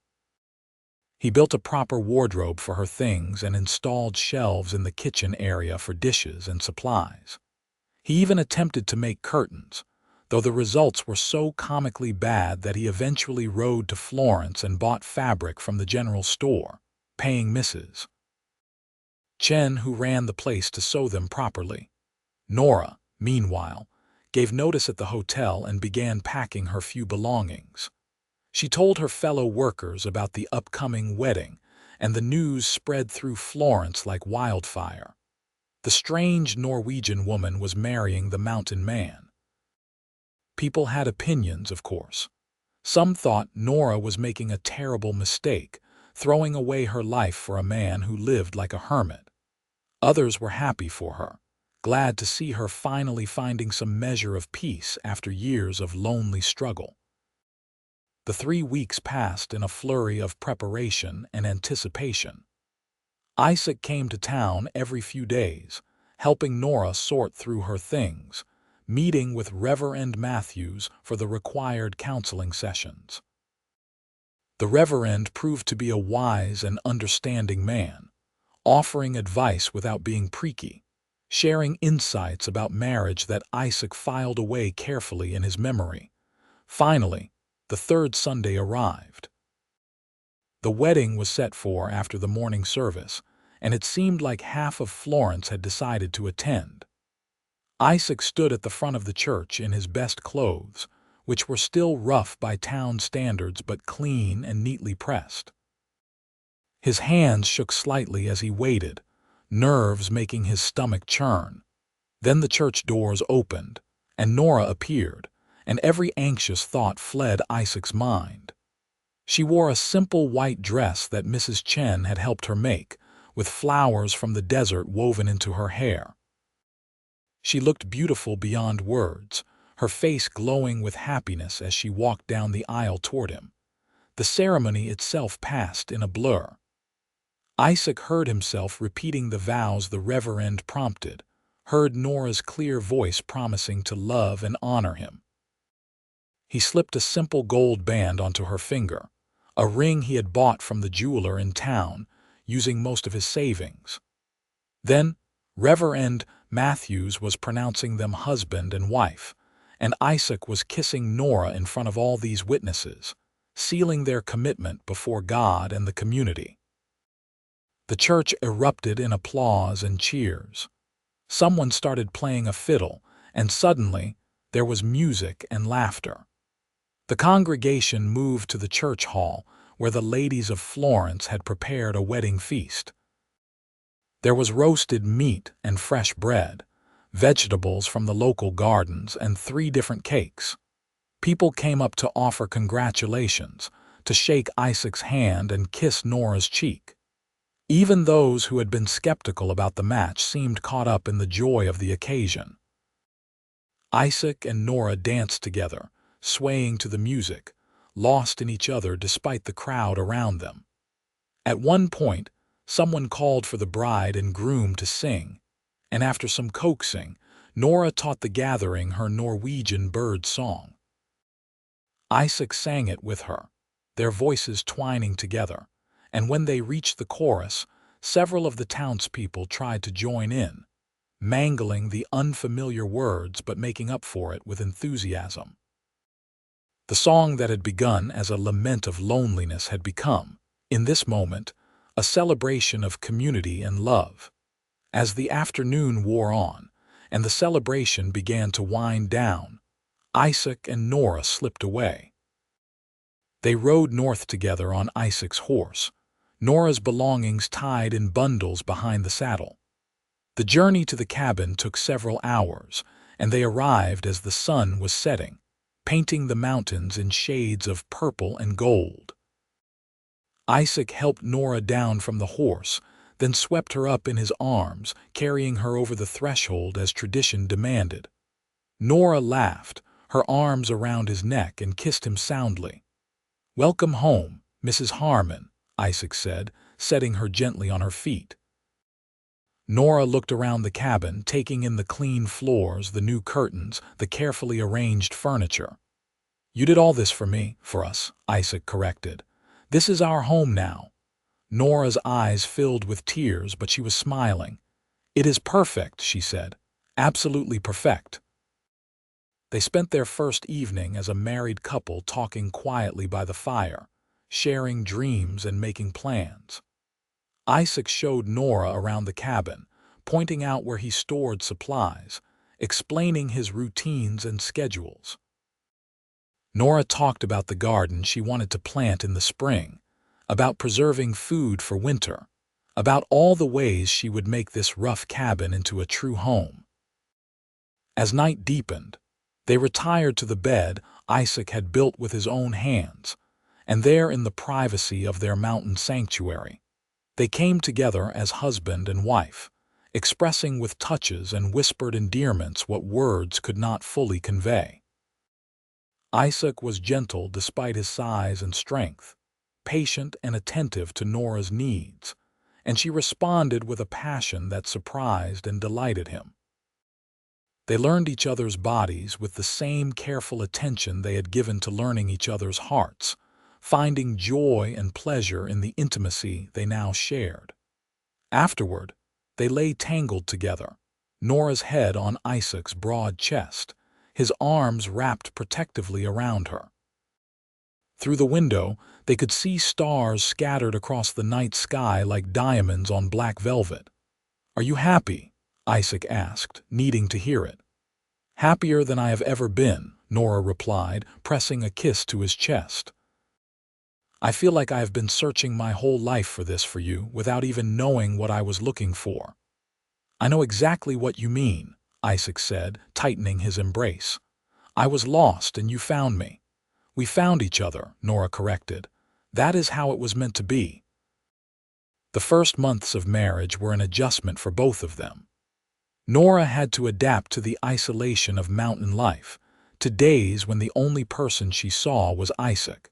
He built a proper wardrobe for her things and installed shelves in the kitchen area for dishes and supplies. He even attempted to make curtains, though the results were so comically bad that he eventually rode to Florence and bought fabric from the general store, paying Mrs. Chen, who ran the place, to sew them properly. Nora, meanwhile, gave notice at the hotel and began packing her few belongings. She told her fellow workers about the upcoming wedding, and the news spread through Florence like wildfire. The strange Norwegian woman was marrying the mountain man. People had opinions, of course. Some thought Nora was making a terrible mistake, throwing away her life for a man who lived like a hermit. Others were happy for her, glad to see her finally finding some measure of peace after years of lonely struggle. The 3 weeks passed in a flurry of preparation and anticipation. Isaac came to town every few days, helping Nora sort through her things, meeting with Reverend Matthews for the required counseling sessions. The Reverend proved to be a wise and understanding man, offering advice without being preachy, sharing insights about marriage that Isaac filed away carefully in his memory. Finally, the 3rd Sunday arrived. The wedding was set for after the morning service, and it seemed like half of Florence had decided to attend. Isaac stood at the front of the church in his best clothes, which were still rough by town standards but clean and neatly pressed. His hands shook slightly as he waited, nerves making his stomach churn. Then the church doors opened, and Nora appeared, and every anxious thought fled Isaac's mind. She wore a simple white dress that Mrs. Chen had helped her make, with flowers from the desert woven into her hair. She looked beautiful beyond words, her face glowing with happiness as she walked down the aisle toward him. The ceremony itself passed in a blur. Isaac heard himself repeating the vows the Reverend prompted, heard Nora's clear voice promising to love and honor him. He slipped a simple gold band onto her finger, a ring he had bought from the jeweler in town, using most of his savings. Then, Reverend Matthews was pronouncing them husband and wife, and Isaac was kissing Nora in front of all these witnesses, sealing their commitment before God and the community. The church erupted in applause and cheers. Someone started playing a fiddle, and suddenly there was music and laughter. The congregation moved to the church hall, where the ladies of Florence had prepared a wedding feast. There was roasted meat and fresh bread, vegetables from the local gardens, and 3 different cakes. People came up to offer congratulations, to shake Isaac's hand and kiss Nora's cheek. Even those who had been skeptical about the match seemed caught up in the joy of the occasion. Isaac and Nora danced together, swaying to the music, lost in each other despite the crowd around them. At one point, someone called for the bride and groom to sing, and after some coaxing, Nora taught the gathering her Norwegian bird song. Isaac sang it with her, their voices twining together, and when they reached the chorus, several of the townspeople tried to join in, mangling the unfamiliar words but making up for it with enthusiasm. The song that had begun as a lament of loneliness had become, in this moment, a celebration of community and love. As the afternoon wore on, and the celebration began to wind down, Isaac and Nora slipped away. They rode north together on Isaac's horse, Nora's belongings tied in bundles behind the saddle. The journey to the cabin took several hours, and they arrived as the sun was setting, painting the mountains in shades of purple and gold. Isaac helped Nora down from the horse, then swept her up in his arms, carrying her over the threshold as tradition demanded. Nora laughed, her arms around his neck, and kissed him soundly. "Welcome home, Mrs. Harmon," Isaac said, setting her gently on her feet. Nora looked around the cabin, taking in the clean floors, the new curtains, the carefully arranged furniture. "You did all this for us," Isaac corrected. "This is our home now." Nora's eyes filled with tears, but she was smiling. "It is perfect," she said. "Absolutely perfect." They spent their first evening as a married couple, talking quietly by the fire, sharing dreams and making plans. Isaac showed Nora around the cabin, pointing out where he stored supplies, explaining his routines and schedules. Nora talked about the garden she wanted to plant in the spring, about preserving food for winter, about all the ways she would make this rough cabin into a true home. As night deepened, they retired to the bed Isaac had built with his own hands, and there in the privacy of their mountain sanctuary, they came together as husband and wife, expressing with touches and whispered endearments what words could not fully convey. Isaac was gentle despite his size and strength, patient and attentive to Nora's needs, and she responded with a passion that surprised and delighted him. They learned each other's bodies with the same careful attention they had given to learning each other's hearts, finding joy and pleasure in the intimacy they now shared. Afterward, they lay tangled together, Nora's head on Isaac's broad chest, his arms wrapped protectively around her. Through the window, they could see stars scattered across the night sky like diamonds on black velvet. "Are you happy?" Isaac asked, needing to hear it. "Happier than I have ever been," Nora replied, pressing a kiss to his chest. "I feel like I have been searching my whole life for you, without even knowing what I was looking for." "I know exactly what you mean," Isaac said, tightening his embrace. "I was lost and you found me." "We found each other," Nora corrected. "That is how it was meant to be." The first months of marriage were an adjustment for both of them. Nora had to adapt to the isolation of mountain life, to days when the only person she saw was Isaac,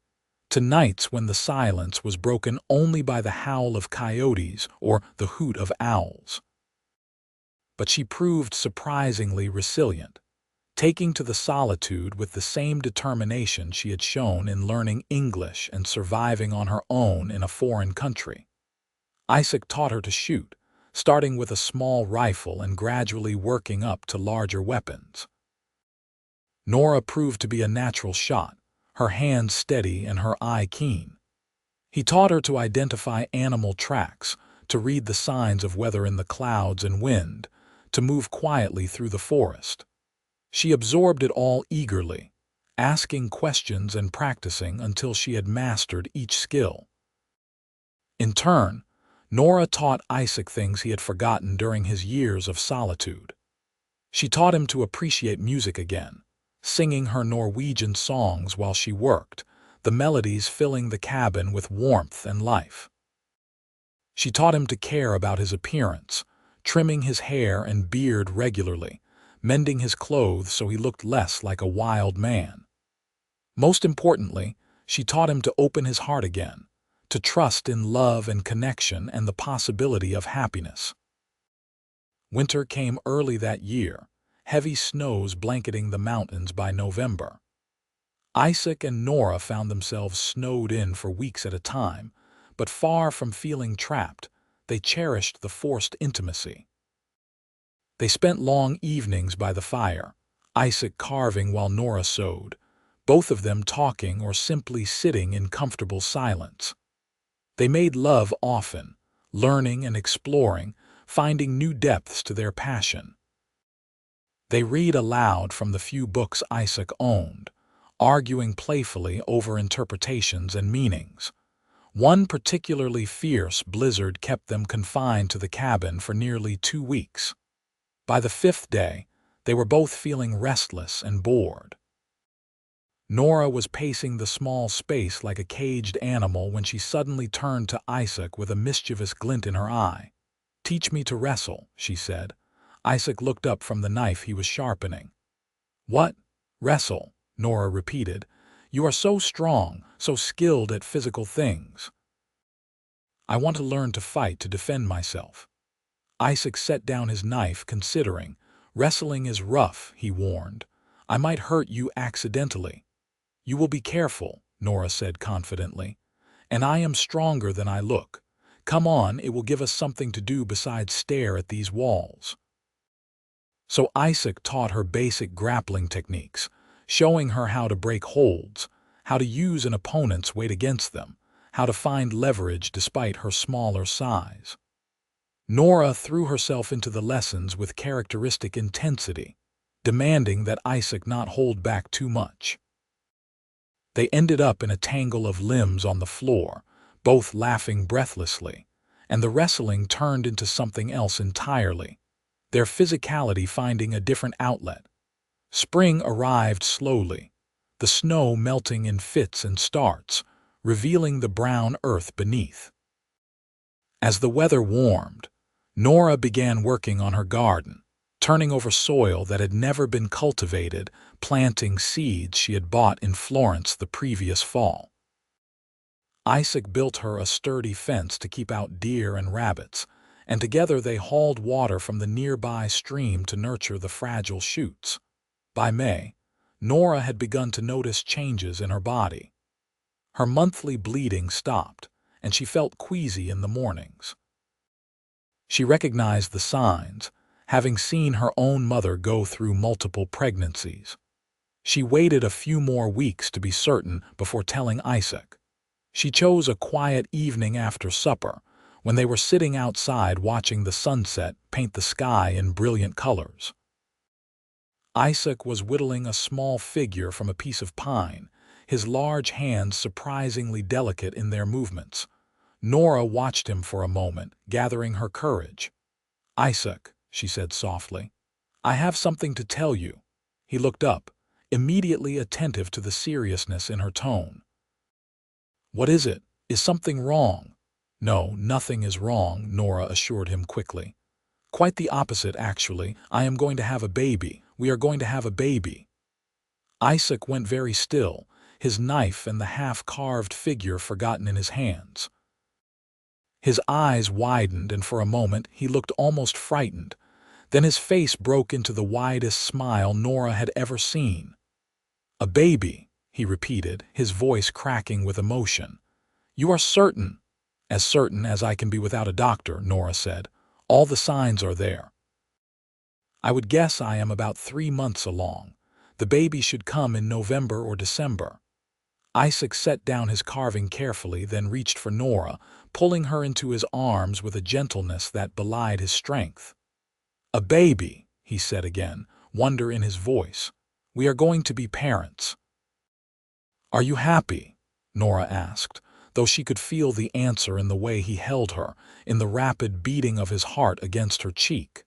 to nights when the silence was broken only by the howl of coyotes or the hoot of owls. But she proved surprisingly resilient, taking to the solitude with the same determination she had shown in learning English and surviving on her own in a foreign country. Isaac taught her to shoot, starting with a small rifle and gradually working up to larger weapons. Nora proved to be a natural shot, her hand steady and her eye keen. He taught her to identify animal tracks, to read the signs of weather in the clouds and wind, to move quietly through the forest. She absorbed it all eagerly, asking questions and practicing until she had mastered each skill. In turn, Nora taught Isaac things he had forgotten during his years of solitude. She taught him to appreciate music again, singing her Norwegian songs while she worked, the melodies filling the cabin with warmth and life. She taught him to care about his appearance, trimming his hair and beard regularly, mending his clothes so he looked less like a wild man. Most importantly, she taught him to open his heart again, to trust in love and connection and the possibility of happiness. Winter came early that year, heavy snows blanketing the mountains by November. Isaac and Nora found themselves snowed in for weeks at a time, but far from feeling trapped, they cherished the forced intimacy. They spent long evenings by the fire, Isaac carving while Nora sewed, both of them talking or simply sitting in comfortable silence. They made love often, learning and exploring, finding new depths to their passion. They read aloud from the few books Isaac owned, arguing playfully over interpretations and meanings. One particularly fierce blizzard kept them confined to the cabin for nearly 2 weeks. By the 5th day, they were both feeling restless and bored. Nora was pacing the small space like a caged animal when she suddenly turned to Isaac with a mischievous glint in her eye. "Teach me to wrestle," she said. Isaac looked up from the knife he was sharpening. "What? Wrestle?" Nora repeated. "You are so strong, so skilled at physical things." "I want to learn to fight to defend myself." Isaac set down his knife, considering. "Wrestling is rough," he warned. "I might hurt you accidentally." "You will be careful," Nora said confidently. "And I am stronger than I look. Come on, it will give us something to do besides stare at these walls." So Isaac taught her basic grappling techniques, showing her how to break holds, how to use an opponent's weight against them, how to find leverage despite her smaller size. Nora threw herself into the lessons with characteristic intensity, demanding that Isaac not hold back too much. They ended up in a tangle of limbs on the floor, both laughing breathlessly, and the wrestling turned into something else entirely, their physicality finding a different outlet. Spring arrived slowly, the snow melting in fits and starts, revealing the brown earth beneath. As the weather warmed, Nora began working on her garden, turning over soil that had never been cultivated, planting seeds she had bought in Florence the previous fall. Isaac built her a sturdy fence to keep out deer and rabbits, and together they hauled water from the nearby stream to nurture the fragile shoots. By May, Nora had begun to notice changes in her body. Her monthly bleeding stopped, and she felt queasy in the mornings. She recognized the signs, having seen her own mother go through multiple pregnancies. She waited a few more weeks to be certain before telling Isaac. She chose a quiet evening after supper, when they were sitting outside watching the sunset paint the sky in brilliant colors. Isaac was whittling a small figure from a piece of pine, his large hands surprisingly delicate in their movements. Nora watched him for a moment, gathering her courage. "Isaac," she said softly, "I have something to tell you." He looked up, immediately attentive to the seriousness in her tone. "What is it? Is something wrong?" "No, nothing is wrong," Nora assured him quickly. "Quite the opposite, actually. I am going to have a baby. We are going to have a baby." Isaac went very still, his knife and the half-carved figure forgotten in his hands. His eyes widened, and for a moment he looked almost frightened. Then his face broke into the widest smile Nora had ever seen. "A baby," he repeated, his voice cracking with emotion. "You are certain?" "As certain as I can be without a doctor," Nora said. "All the signs are there." "I would guess I am about 3 months along. The baby should come in November or December." Isaac set down his carving carefully, then reached for Nora, pulling her into his arms with a gentleness that belied his strength. "A baby," he said again, wonder in his voice. "We are going to be parents." "Are you happy?" Nora asked, though she could feel the answer in the way he held her, in the rapid beating of his heart against her cheek.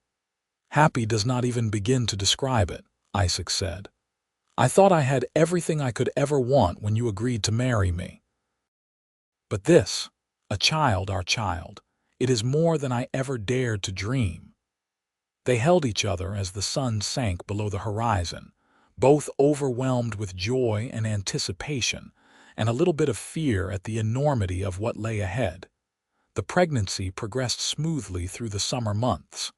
"Happy does not even begin to describe it," Isaac said. "I thought I had everything I could ever want when you agreed to marry me. But this, a child, our child, it is more than I ever dared to dream." They held each other as the sun sank below the horizon, both overwhelmed with joy and anticipation, and a little bit of fear at the enormity of what lay ahead. The pregnancy progressed smoothly through the summer months.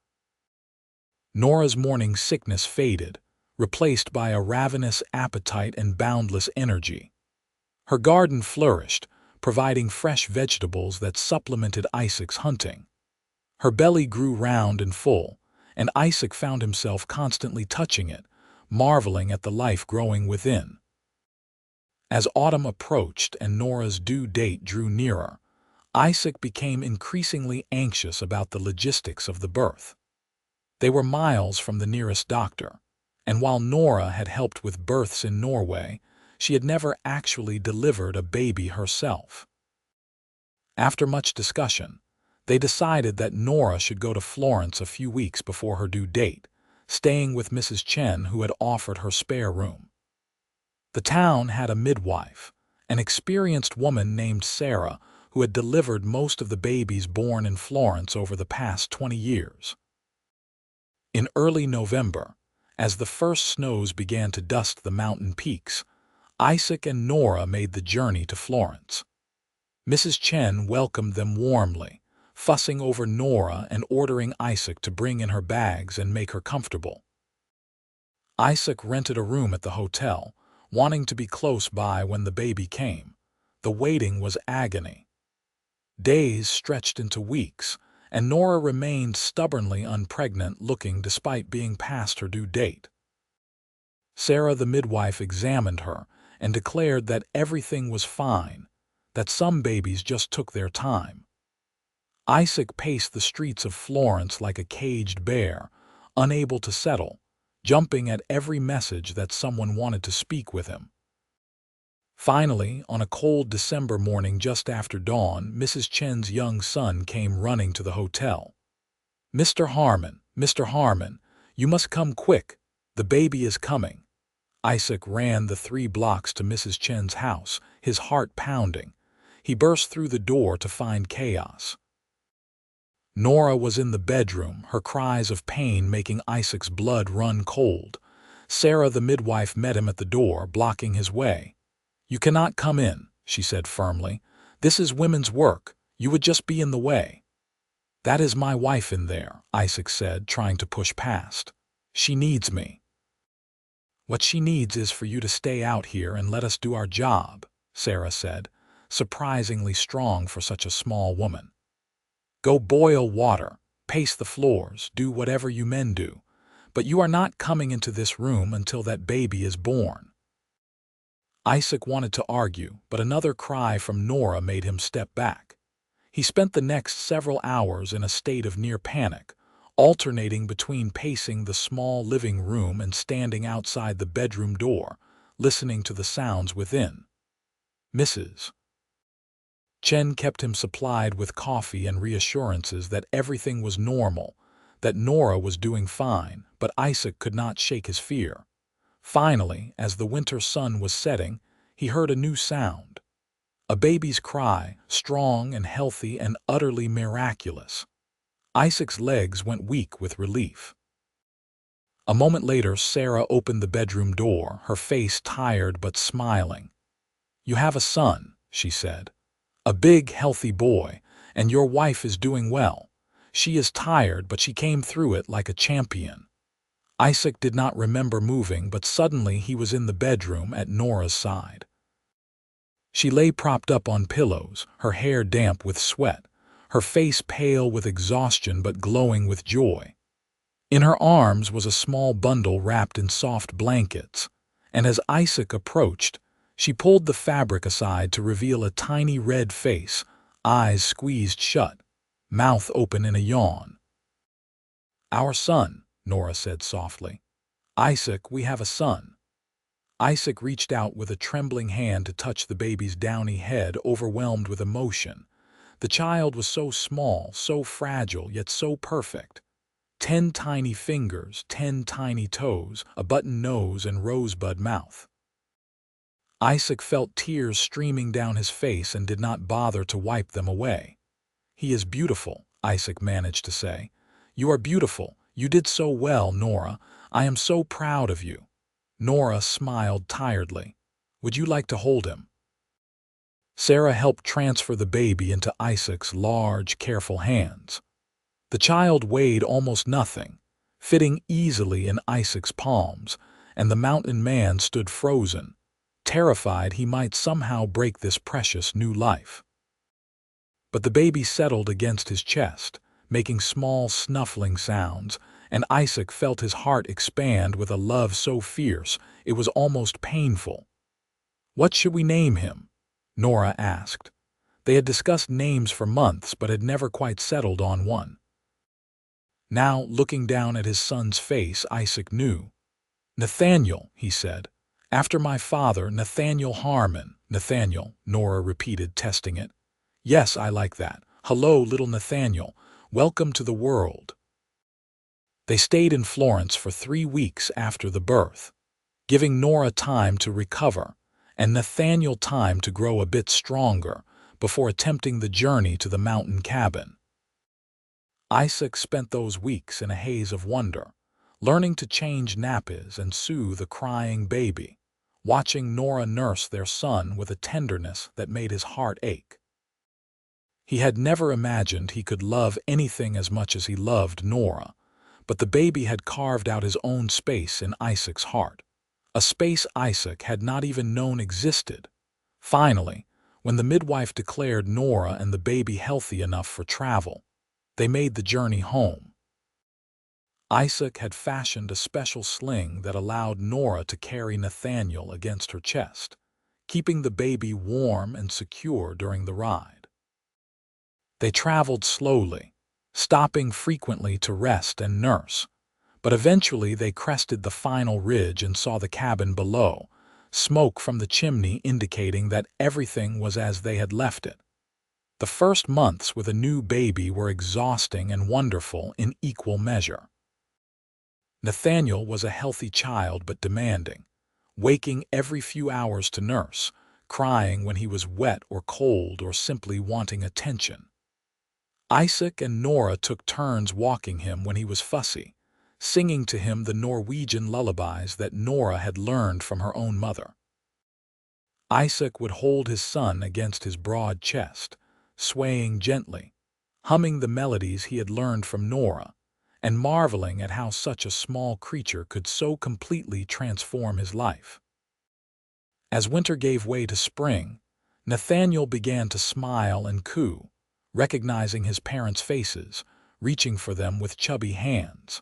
Nora's morning sickness faded, replaced by a ravenous appetite and boundless energy. Her garden flourished, providing fresh vegetables that supplemented Isaac's hunting. Her belly grew round and full, and Isaac found himself constantly touching it, marveling at the life growing within. As autumn approached and Nora's due date drew nearer, Isaac became increasingly anxious about the logistics of the birth. They were miles from the nearest doctor, and while Nora had helped with births in Norway, she had never actually delivered a baby herself. After much discussion, they decided that Nora should go to Florence a few weeks before her due date, staying with Mrs. Chen, who had offered her spare room. The town had a midwife, an experienced woman named Sarah, who had delivered most of the babies born in Florence over the past 20 years. In early November, as the first snows began to dust the mountain peaks, Isaac and Nora made the journey to Florence. Mrs. Chen welcomed them warmly, fussing over Nora and ordering Isaac to bring in her bags and make her comfortable. Isaac rented a room at the hotel, wanting to be close by when the baby came. The waiting was agony. Days stretched into weeks, and Nora remained stubbornly unpregnant-looking despite being past her due date. Sarah, the midwife, examined her and declared that everything was fine, that some babies just took their time. Isaac paced the streets of Florence like a caged bear, unable to settle, jumping at every message that someone wanted to speak with him. Finally, on a cold December morning just after dawn, Mrs. Chen's young son came running to the hotel. "Mr. Harmon, you must come quick. The baby is coming." Isaac ran the 3 blocks to Mrs. Chen's house, his heart pounding. He burst through the door to find chaos. Nora was in the bedroom, her cries of pain making Isaac's blood run cold. Sarah, the midwife, met him at the door, blocking his way. "You cannot come in," she said firmly. "This is women's work. You would just be in the way." "That is my wife in there," Isaac said, trying to push past. "She needs me." "What she needs is for you to stay out here and let us do our job," Sarah said, surprisingly strong for such a small woman. "Go boil water, pace the floors, do whatever you men do, but you are not coming into this room until that baby is born." Isaac wanted to argue, but another cry from Nora made him step back. He spent the next several hours in a state of near panic, alternating between pacing the small living room and standing outside the bedroom door, listening to the sounds within. Mrs. Chen kept him supplied with coffee and reassurances that everything was normal, that Nora was doing fine, but Isaac could not shake his fear. Finally, as the winter sun was setting, he heard a new sound. A baby's cry, strong and healthy and utterly miraculous. Isaac's legs went weak with relief. A moment later, Sarah opened the bedroom door, her face tired but smiling. "You have a son," she said. "A big, healthy boy, and your wife is doing well. She is tired, but she came through it like a champion." Isaac did not remember moving, but suddenly he was in the bedroom at Nora's side. She lay propped up on pillows, her hair damp with sweat, her face pale with exhaustion but glowing with joy. In her arms was a small bundle wrapped in soft blankets, and as Isaac approached, she pulled the fabric aside to reveal a tiny red face, eyes squeezed shut, mouth open in a yawn. "Our son," Nora said softly. "Isaac, we have a son." Isaac reached out with a trembling hand to touch the baby's downy head, overwhelmed with emotion. The child was so small, so fragile, yet so perfect. 10 tiny fingers, 10 tiny toes, a button nose and rosebud mouth. Isaac felt tears streaming down his face and did not bother to wipe them away. "He is beautiful," Isaac managed to say. "You are beautiful. You did so well, Nora. I am so proud of you." Nora smiled tiredly. "Would you like to hold him?" Sarah helped transfer the baby into Isaac's large, careful hands. The child weighed almost nothing, fitting easily in Isaac's palms, and the mountain man stood frozen, terrified he might somehow break this precious new life. But the baby settled against his chest, making small snuffling sounds, and Isaac felt his heart expand with a love so fierce it was almost painful. "What should we name him?" Nora asked. They had discussed names for months but had never quite settled on one. Now, looking down at his son's face, Isaac knew. "Nathaniel," he said. "After my father, Nathaniel Harmon." "Nathaniel," Nora repeated, testing it. "Yes, I like that. Hello, little Nathaniel. Welcome to the world." They stayed in Florence for 3 weeks after the birth, giving Nora time to recover and Nathaniel time to grow a bit stronger before attempting the journey to the mountain cabin. Isaac spent those weeks in a haze of wonder, learning to change nappies and soothe a crying baby, watching Nora nurse their son with a tenderness that made his heart ache. He had never imagined he could love anything as much as he loved Nora, but the baby had carved out his own space in Isaac's heart, a space Isaac had not even known existed. Finally, when the midwife declared Nora and the baby healthy enough for travel, they made the journey home. Isaac had fashioned a special sling that allowed Nora to carry Nathaniel against her chest, keeping the baby warm and secure during the ride. They traveled slowly, stopping frequently to rest and nurse, but eventually they crested the final ridge and saw the cabin below, smoke from the chimney indicating that everything was as they had left it. The first months with a new baby were exhausting and wonderful in equal measure. Nathaniel was a healthy child but demanding, waking every few hours to nurse, crying when he was wet or cold or simply wanting attention. Isaac and Nora took turns walking him when he was fussy, singing to him the Norwegian lullabies that Nora had learned from her own mother. Isaac would hold his son against his broad chest, swaying gently, humming the melodies he had learned from Nora, and marveling at how such a small creature could so completely transform his life. As winter gave way to spring, Nathaniel began to smile and coo, recognizing his parents' faces, reaching for them with chubby hands.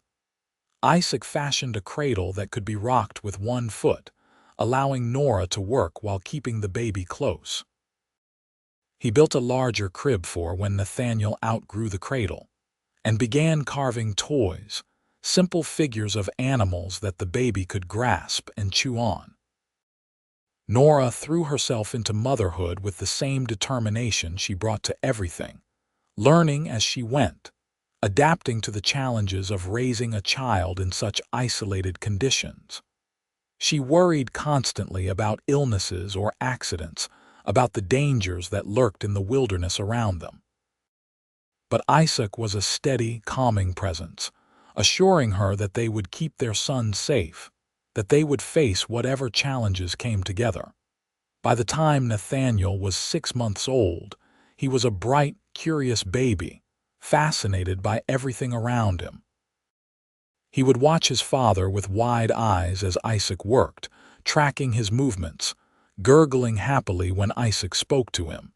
Isaac fashioned a cradle that could be rocked with one foot, allowing Nora to work while keeping the baby close. He built a larger crib for when Nathaniel outgrew the cradle, and began carving toys, simple figures of animals that the baby could grasp and chew on. Nora threw herself into motherhood with the same determination she brought to everything, learning as she went, adapting to the challenges of raising a child in such isolated conditions. She worried constantly about illnesses or accidents, about the dangers that lurked in the wilderness around them. But Isaac was a steady, calming presence, assuring her that they would keep their son safe, that they would face whatever challenges came together. By the time Nathaniel was 6 months old, he was a bright, curious baby, fascinated by everything around him. He would watch his father with wide eyes as Isaac worked, tracking his movements, gurgling happily when Isaac spoke to him.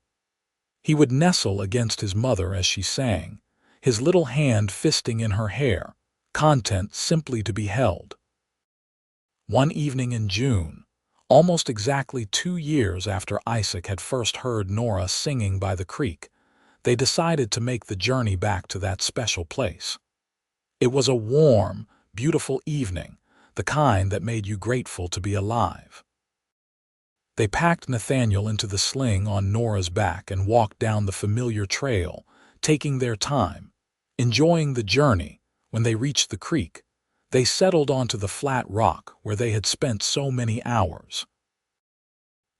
He would nestle against his mother as she sang, his little hand fisting in her hair, content simply to be held. One evening in June, almost exactly 2 years after Isaac had first heard Nora singing by the creek, they decided to make the journey back to that special place. It was a warm, beautiful evening, the kind that made you grateful to be alive. They packed Nathaniel into the sling on Nora's back and walked down the familiar trail, taking their time, enjoying the journey. When they reached the creek, they settled onto the flat rock where they had spent so many hours.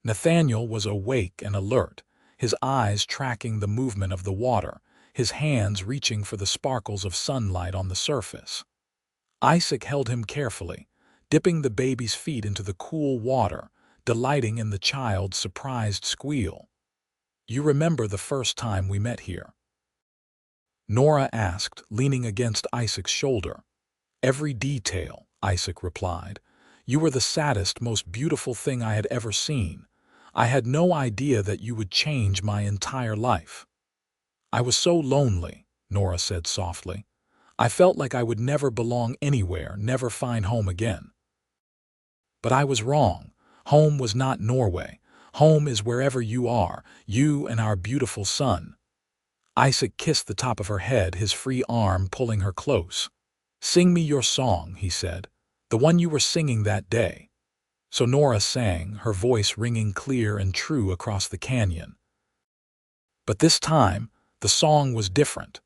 Nathaniel was awake and alert, his eyes tracking the movement of the water, his hands reaching for the sparkles of sunlight on the surface. Isaac held him carefully, dipping the baby's feet into the cool water, delighting in the child's surprised squeal. "You remember the first time we met here?" Nora asked, leaning against Isaac's shoulder. "Every detail," Isaac replied. "You were the saddest, most beautiful thing I had ever seen. I had no idea that you would change my entire life." "I was so lonely," Nora said softly. "I felt like I would never belong anywhere, never find home again." "But I was wrong. Home was not Norway. Home is wherever you are, you and our beautiful son." Isaac kissed the top of her head, his free arm pulling her close. "Sing me your song," he said, "the one you were singing that day." So Nora sang, her voice ringing clear and true across the canyon. But this time, the song was different.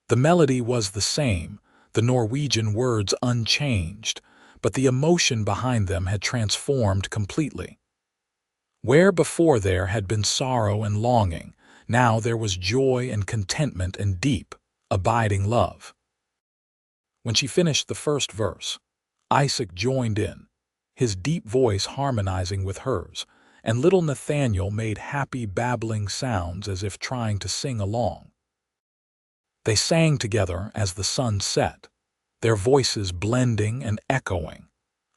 The melody was the same, the Norwegian words unchanged, but the emotion behind them had transformed completely. Where before there had been sorrow and longing, now there was joy and contentment and deep, abiding love. When she finished the first verse, Isaac joined in, his deep voice harmonizing with hers, and little Nathaniel made happy babbling sounds as if trying to sing along. They sang together as the sun set, their voices blending and echoing,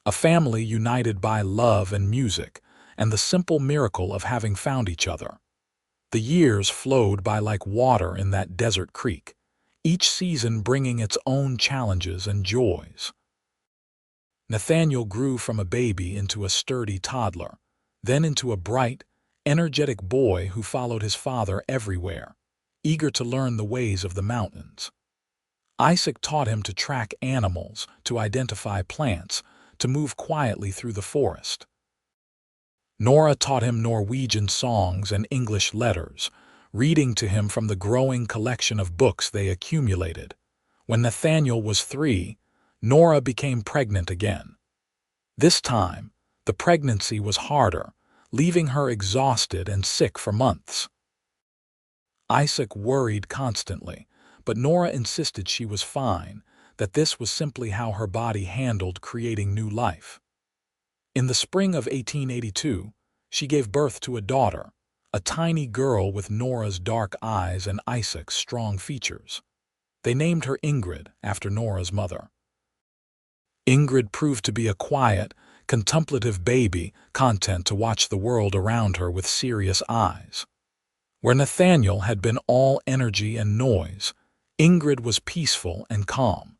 a family united by love and music, and the simple miracle of having found each other. The years flowed by like water in that desert creek, each season bringing its own challenges and joys. Nathaniel grew from a baby into a sturdy toddler, then into a bright, energetic boy who followed his father everywhere, eager to learn the ways of the mountains. Isaac taught him to track animals, to identify plants, to move quietly through the forest. Nora taught him Norwegian songs and English letters, reading to him from the growing collection of books they accumulated. When Nathaniel was 3, Nora became pregnant again. This time, the pregnancy was harder, leaving her exhausted and sick for months. Isaac worried constantly, but Nora insisted she was fine, that this was simply how her body handled creating new life. In the spring of 1882, she gave birth to a daughter, a tiny girl with Nora's dark eyes and Isaac's strong features. They named her Ingrid after Nora's mother. Ingrid proved to be a quiet, contemplative baby, content to watch the world around her with serious eyes. Where Nathaniel had been all energy and noise, Ingrid was peaceful and calm.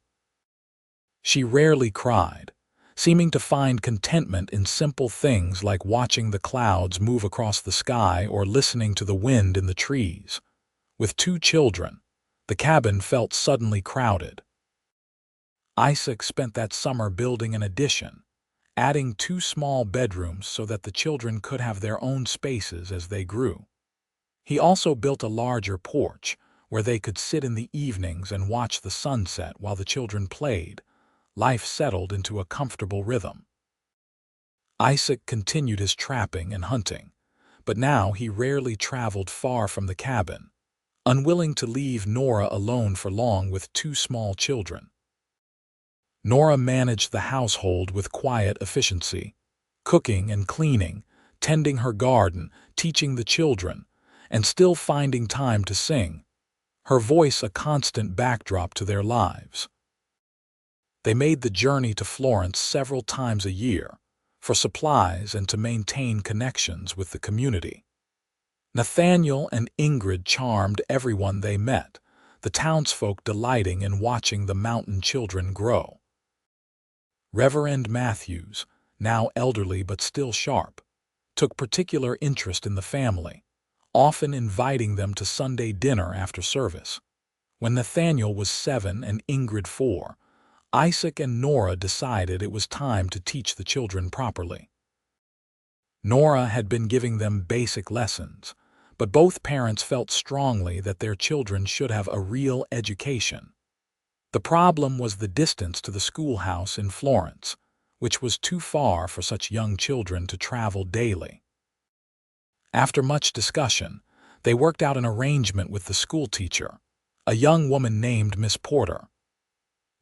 She rarely cried, seeming to find contentment in simple things like watching the clouds move across the sky or listening to the wind in the trees. With 2 children, the cabin felt suddenly crowded. Isaac spent that summer building an addition, adding 2 small bedrooms so that the children could have their own spaces as they grew. He also built a larger porch where they could sit in the evenings and watch the sunset while the children played. Life settled into a comfortable rhythm. Isaac continued his trapping and hunting, but now he rarely traveled far from the cabin, unwilling to leave Nora alone for long with 2 small children. Nora managed the household with quiet efficiency, cooking and cleaning, tending her garden, teaching the children, and still finding time to sing, her voice a constant backdrop to their lives. They made the journey to Florence several times a year, for supplies and to maintain connections with the community. Nathaniel and Ingrid charmed everyone they met, the townsfolk delighting in watching the mountain children grow. Reverend Matthews, now elderly but still sharp, took particular interest in the family, often inviting them to Sunday dinner after service. When Nathaniel was 7 and Ingrid 4, Isaac and Nora decided it was time to teach the children properly. Nora had been giving them basic lessons, but both parents felt strongly that their children should have a real education. The problem was the distance to the schoolhouse in Florence, which was too far for such young children to travel daily. After much discussion, they worked out an arrangement with the schoolteacher, a young woman named Miss Porter.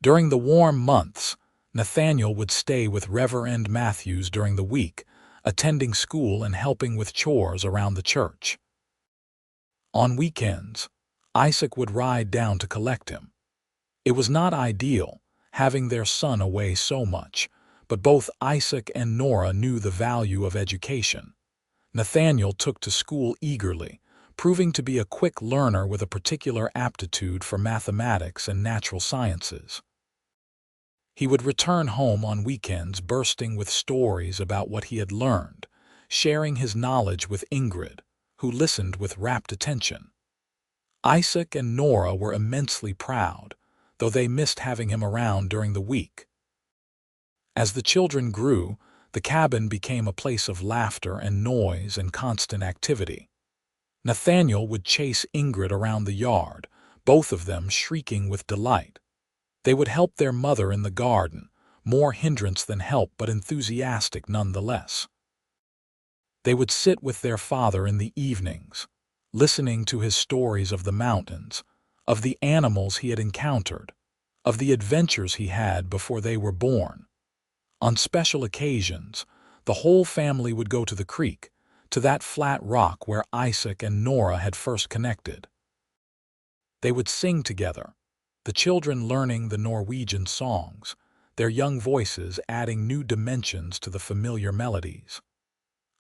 During the warm months, Nathaniel would stay with Reverend Matthews during the week, attending school and helping with chores around the church. On weekends, Isaac would ride down to collect him. It was not ideal, having their son away so much, but both Isaac and Nora knew the value of education. Nathaniel took to school eagerly, proving to be a quick learner with a particular aptitude for mathematics and natural sciences. He would return home on weekends bursting with stories about what he had learned, sharing his knowledge with Ingrid, who listened with rapt attention. Isaac and Nora were immensely proud, though they missed having him around during the week. As the children grew, the cabin became a place of laughter and noise and constant activity. Nathaniel would chase Ingrid around the yard, both of them shrieking with delight. They would help their mother in the garden, more hindrance than help but enthusiastic nonetheless. They would sit with their father in the evenings, listening to his stories of the mountains, of the animals he had encountered, of the adventures he had before they were born. On special occasions, the whole family would go to the creek, to that flat rock where Isaac and Nora had first connected. They would sing together, the children learning the Norwegian songs, their young voices adding new dimensions to the familiar melodies.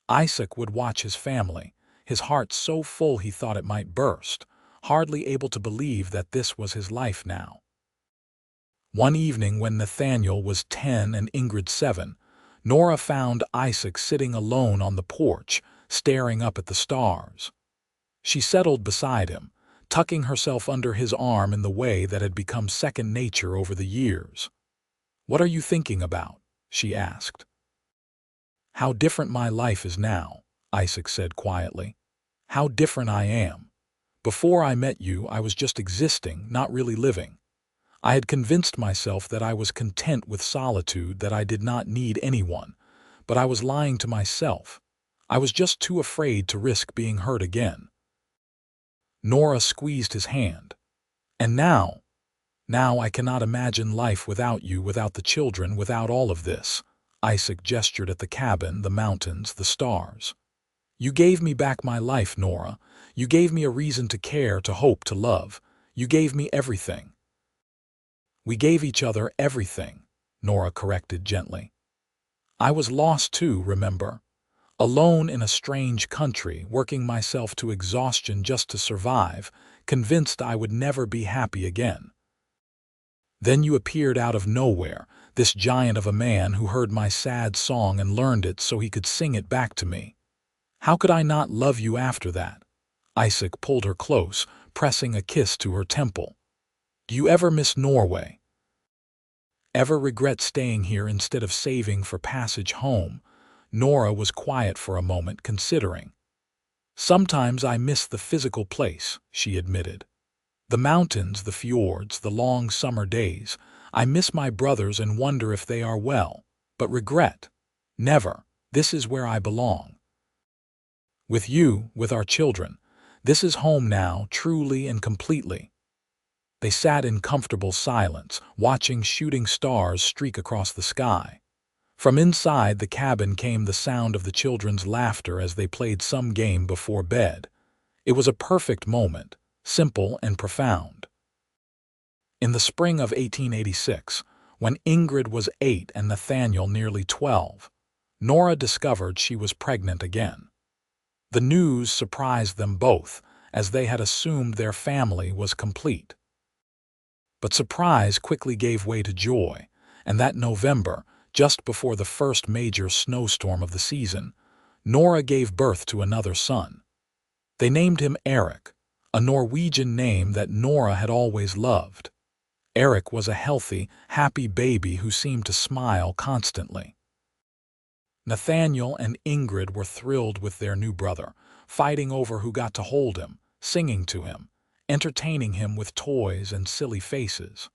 Isaac would watch his family, his heart so full he thought it might burst, hardly able to believe that this was his life now. One evening when Nathaniel was 10 and Ingrid 7, Nora found Isaac sitting alone on the porch, staring up at the stars. She settled beside him, tucking herself under his arm in the way that had become second nature over the years. "What are you thinking about?" she asked. "How different my life is now," Isaac said quietly. "How different I am. Before I met you, I was just existing, not really living. I had convinced myself that I was content with solitude, that I did not need anyone, but I was lying to myself. I was just too afraid to risk being hurt again." Nora squeezed his hand. "And now I cannot imagine life without you, without the children, without all of this." Isaac gestured at the cabin, the mountains, the stars. "You gave me back my life, Nora. You gave me a reason to care, to hope, to love. You gave me everything." "We gave each other everything," Nora corrected gently. "I was lost too, remember? Alone in a strange country, working myself to exhaustion just to survive, convinced I would never be happy again. Then you appeared out of nowhere, this giant of a man who heard my sad song and learned it so he could sing it back to me. How could I not love you after that?" Isaac pulled her close, pressing a kiss to her temple. "Do you ever miss Norway? Ever regret staying here instead of saving for passage home?" Nora was quiet for a moment, considering. "Sometimes I miss the physical place," she admitted. "The mountains, the fjords, the long summer days. I miss my brothers and wonder if they are well. But regret? Never. This is where I belong. With you, with our children. This is home now, truly and completely." They sat in comfortable silence, watching shooting stars streak across the sky. From inside the cabin came the sound of the children's laughter as they played some game before bed. It was a perfect moment, simple and profound. In the spring of 1886, when Ingrid was 8 and Nathaniel nearly 12, Nora discovered she was pregnant again. The news surprised them both, as they had assumed their family was complete. But surprise quickly gave way to joy, and that November, just before the first major snowstorm of the season, Nora gave birth to another son. They named him Eric, a Norwegian name that Nora had always loved. Eric was a healthy, happy baby who seemed to smile constantly. Nathaniel and Ingrid were thrilled with their new brother, fighting over who got to hold him, singing to him, entertaining him with toys and silly faces.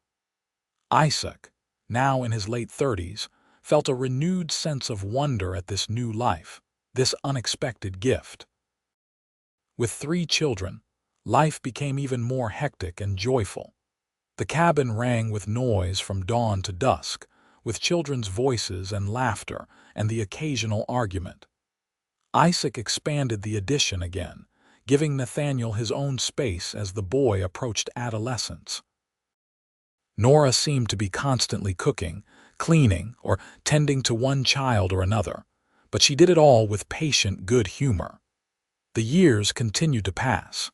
Isaac, now in his late 30s, felt a renewed sense of wonder at this new life, this unexpected gift. With 3 children, life became even more hectic and joyful. The cabin rang with noise from dawn to dusk, with children's voices and laughter and the occasional argument. Isaac expanded the addition again, giving Nathaniel his own space as the boy approached adolescence. Nora seemed to be constantly cooking, cleaning, or tending to one child or another, but she did it all with patient good humor. The years continued to pass.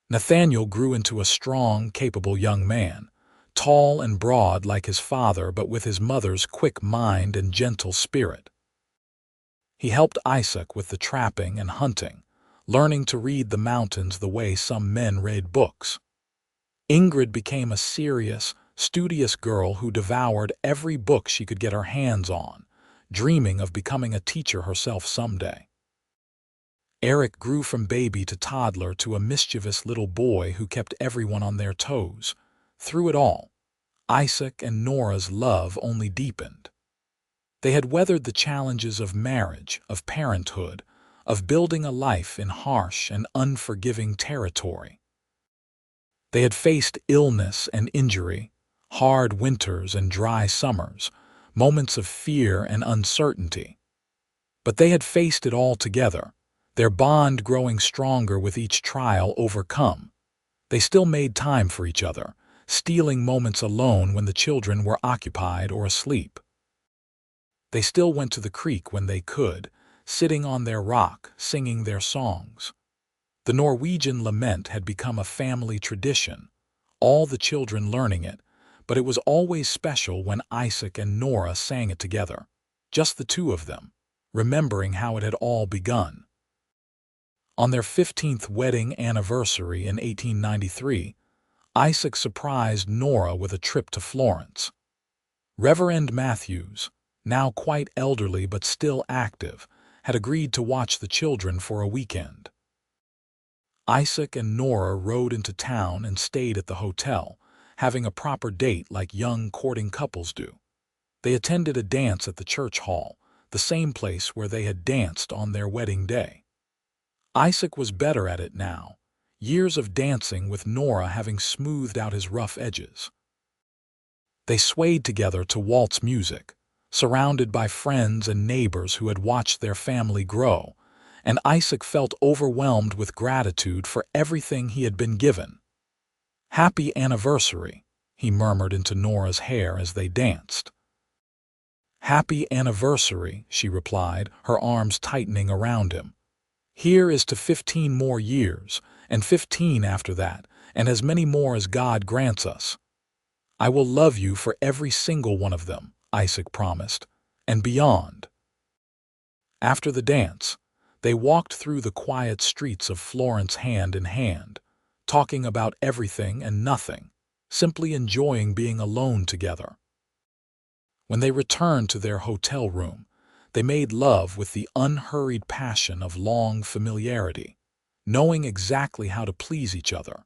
Nathaniel grew into a strong, capable young man, tall and broad like his father but with his mother's quick mind and gentle spirit. He helped Isaac with the trapping and hunting, learning to read the mountains the way some men read books. Ingrid became a serious, studious girl who devoured every book she could get her hands on, dreaming of becoming a teacher herself someday. Eric grew from baby to toddler to a mischievous little boy who kept everyone on their toes. Through it all, Isaac and Nora's love only deepened. They had weathered the challenges of marriage, of parenthood, of building a life in harsh and unforgiving territory. They had faced illness and injury, hard winters and dry summers, moments of fear and uncertainty. But they had faced it all together, their bond growing stronger with each trial overcome. They still made time for each other, stealing moments alone when the children were occupied or asleep. They still went to the creek when they could, sitting on their rock, singing their songs. The Norwegian lament had become a family tradition, all the children learning it, but it was always special when Isaac and Nora sang it together, just the two of them, remembering how it had all begun. On their 15th wedding anniversary in 1893, Isaac surprised Nora with a trip to Florence. Reverend Matthews, now quite elderly but still active, had agreed to watch the children for a weekend. Isaac and Nora rode into town and stayed at the hotel, having a proper date like young courting couples do. They attended a dance at the church hall, the same place where they had danced on their wedding day. Isaac was better at it now, years of dancing with Nora having smoothed out his rough edges. They swayed together to waltz music, surrounded by friends and neighbors who had watched their family grow, and Isaac felt overwhelmed with gratitude for everything he had been given. "Happy anniversary," he murmured into Nora's hair as they danced. "Happy anniversary," she replied, her arms tightening around him. "Here is to 15 more years, and 15 after that, and as many more as God grants us. I will love you for every single one of them," Isaac promised, "and beyond." After the dance, they walked through the quiet streets of Florence hand in hand, talking about everything and nothing, simply enjoying being alone together. When they returned to their hotel room, they made love with the unhurried passion of long familiarity, knowing exactly how to please each other,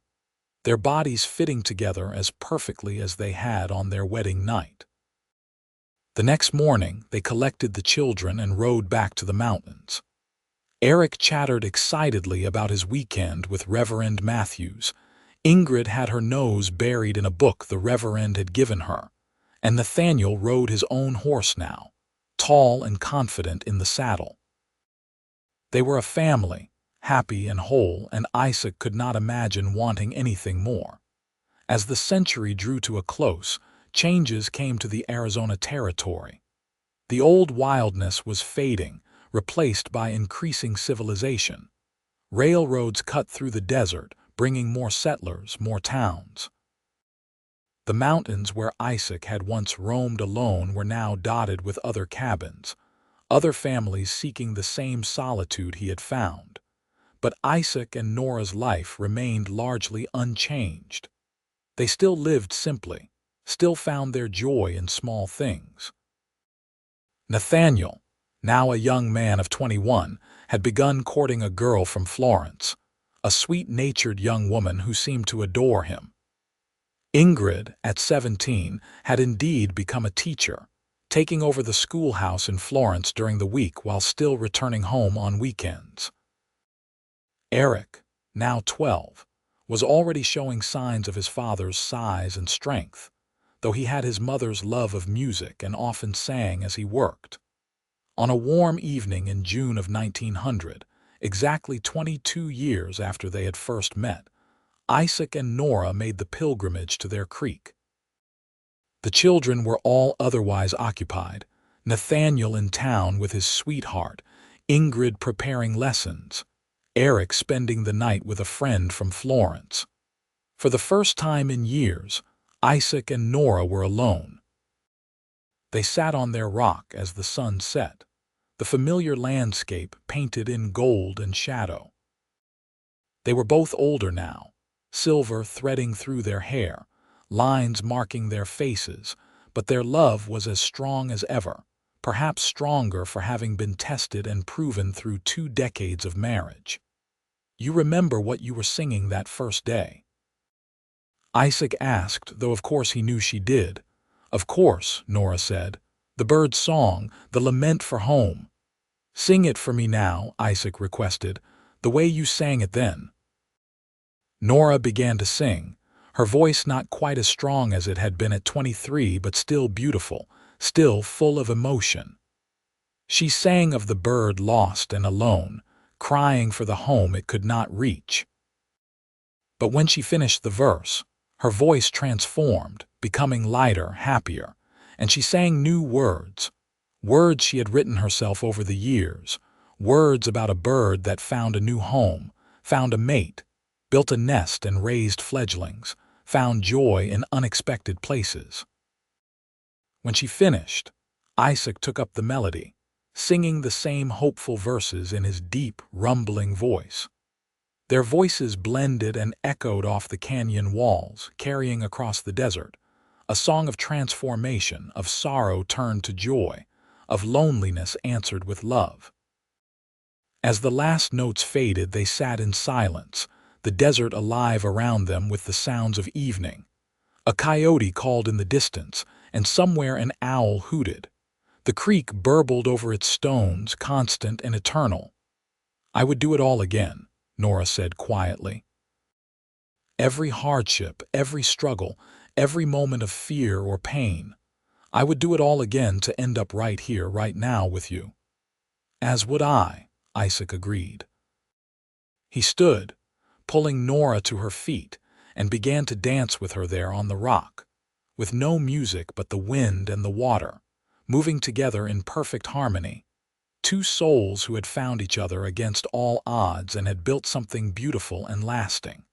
their bodies fitting together as perfectly as they had on their wedding night. The next morning, they collected the children and rode back to the mountains. Eric chattered excitedly about his weekend with Reverend Matthews. Ingrid had her nose buried in a book the Reverend had given her, and Nathaniel rode his own horse now, tall and confident in the saddle. They were a family, happy and whole, and Isaac could not imagine wanting anything more. As the century drew to a close, changes came to the Arizona territory. The old wildness was fading, replaced by increasing civilization. Railroads cut through the desert, bringing more settlers, more towns. The mountains where Isaac had once roamed alone were now dotted with other cabins, other families seeking the same solitude he had found. But Isaac and Nora's life remained largely unchanged. They still lived simply, still found their joy in small things. Nathaniel, now a young man of 21, had begun courting a girl from Florence, a sweet-natured young woman who seemed to adore him. Ingrid, at 17, had indeed become a teacher, taking over the schoolhouse in Florence during the week while still returning home on weekends. Eric, now 12, was already showing signs of his father's size and strength, though he had his mother's love of music and often sang as he worked. On a warm evening in June of 1900, exactly 22 years after they had first met, Isaac and Nora made the pilgrimage to their creek. The children were all otherwise occupied, Nathaniel in town with his sweetheart, Ingrid preparing lessons, Eric spending the night with a friend from Florence. For the first time in years, Isaac and Nora were alone. They sat on their rock as the sun set, the familiar landscape painted in gold and shadow. They were both older now, silver threading through their hair, lines marking their faces, but their love was as strong as ever, perhaps stronger for having been tested and proven through 2 decades of marriage. "You remember what you were singing that first day?" Isaac asked, though of course he knew she did. "Of course," Nora said. "The bird's song, the lament for home." "Sing it for me now," Isaac requested, "the way you sang it then." Nora began to sing, her voice not quite as strong as it had been at 23, but still beautiful, still full of emotion. She sang of the bird lost and alone, crying for the home it could not reach. But when she finished the verse, her voice transformed, becoming lighter, happier, and she sang new words, words she had written herself over the years, words about a bird that found a new home, found a mate, built a nest and raised fledglings, found joy in unexpected places. When she finished, Isaac took up the melody, singing the same hopeful verses in his deep, rumbling voice. Their voices blended and echoed off the canyon walls, carrying across the desert, a song of transformation, of sorrow turned to joy, of loneliness answered with love. As the last notes faded, they sat in silence, the desert alive around them with the sounds of evening. A coyote called in the distance, and somewhere an owl hooted. The creek burbled over its stones, constant and eternal. "I would do it all again," Nora said quietly. "Every hardship, every struggle, every moment of fear or pain. I would do it all again to end up right here, right now with you." "As would I," Isaac agreed. He stood, pulling Nora to her feet, and began to dance with her there on the rock, with no music but the wind and the water, moving together in perfect harmony. 2 souls who had found each other against all odds and had built something beautiful and lasting.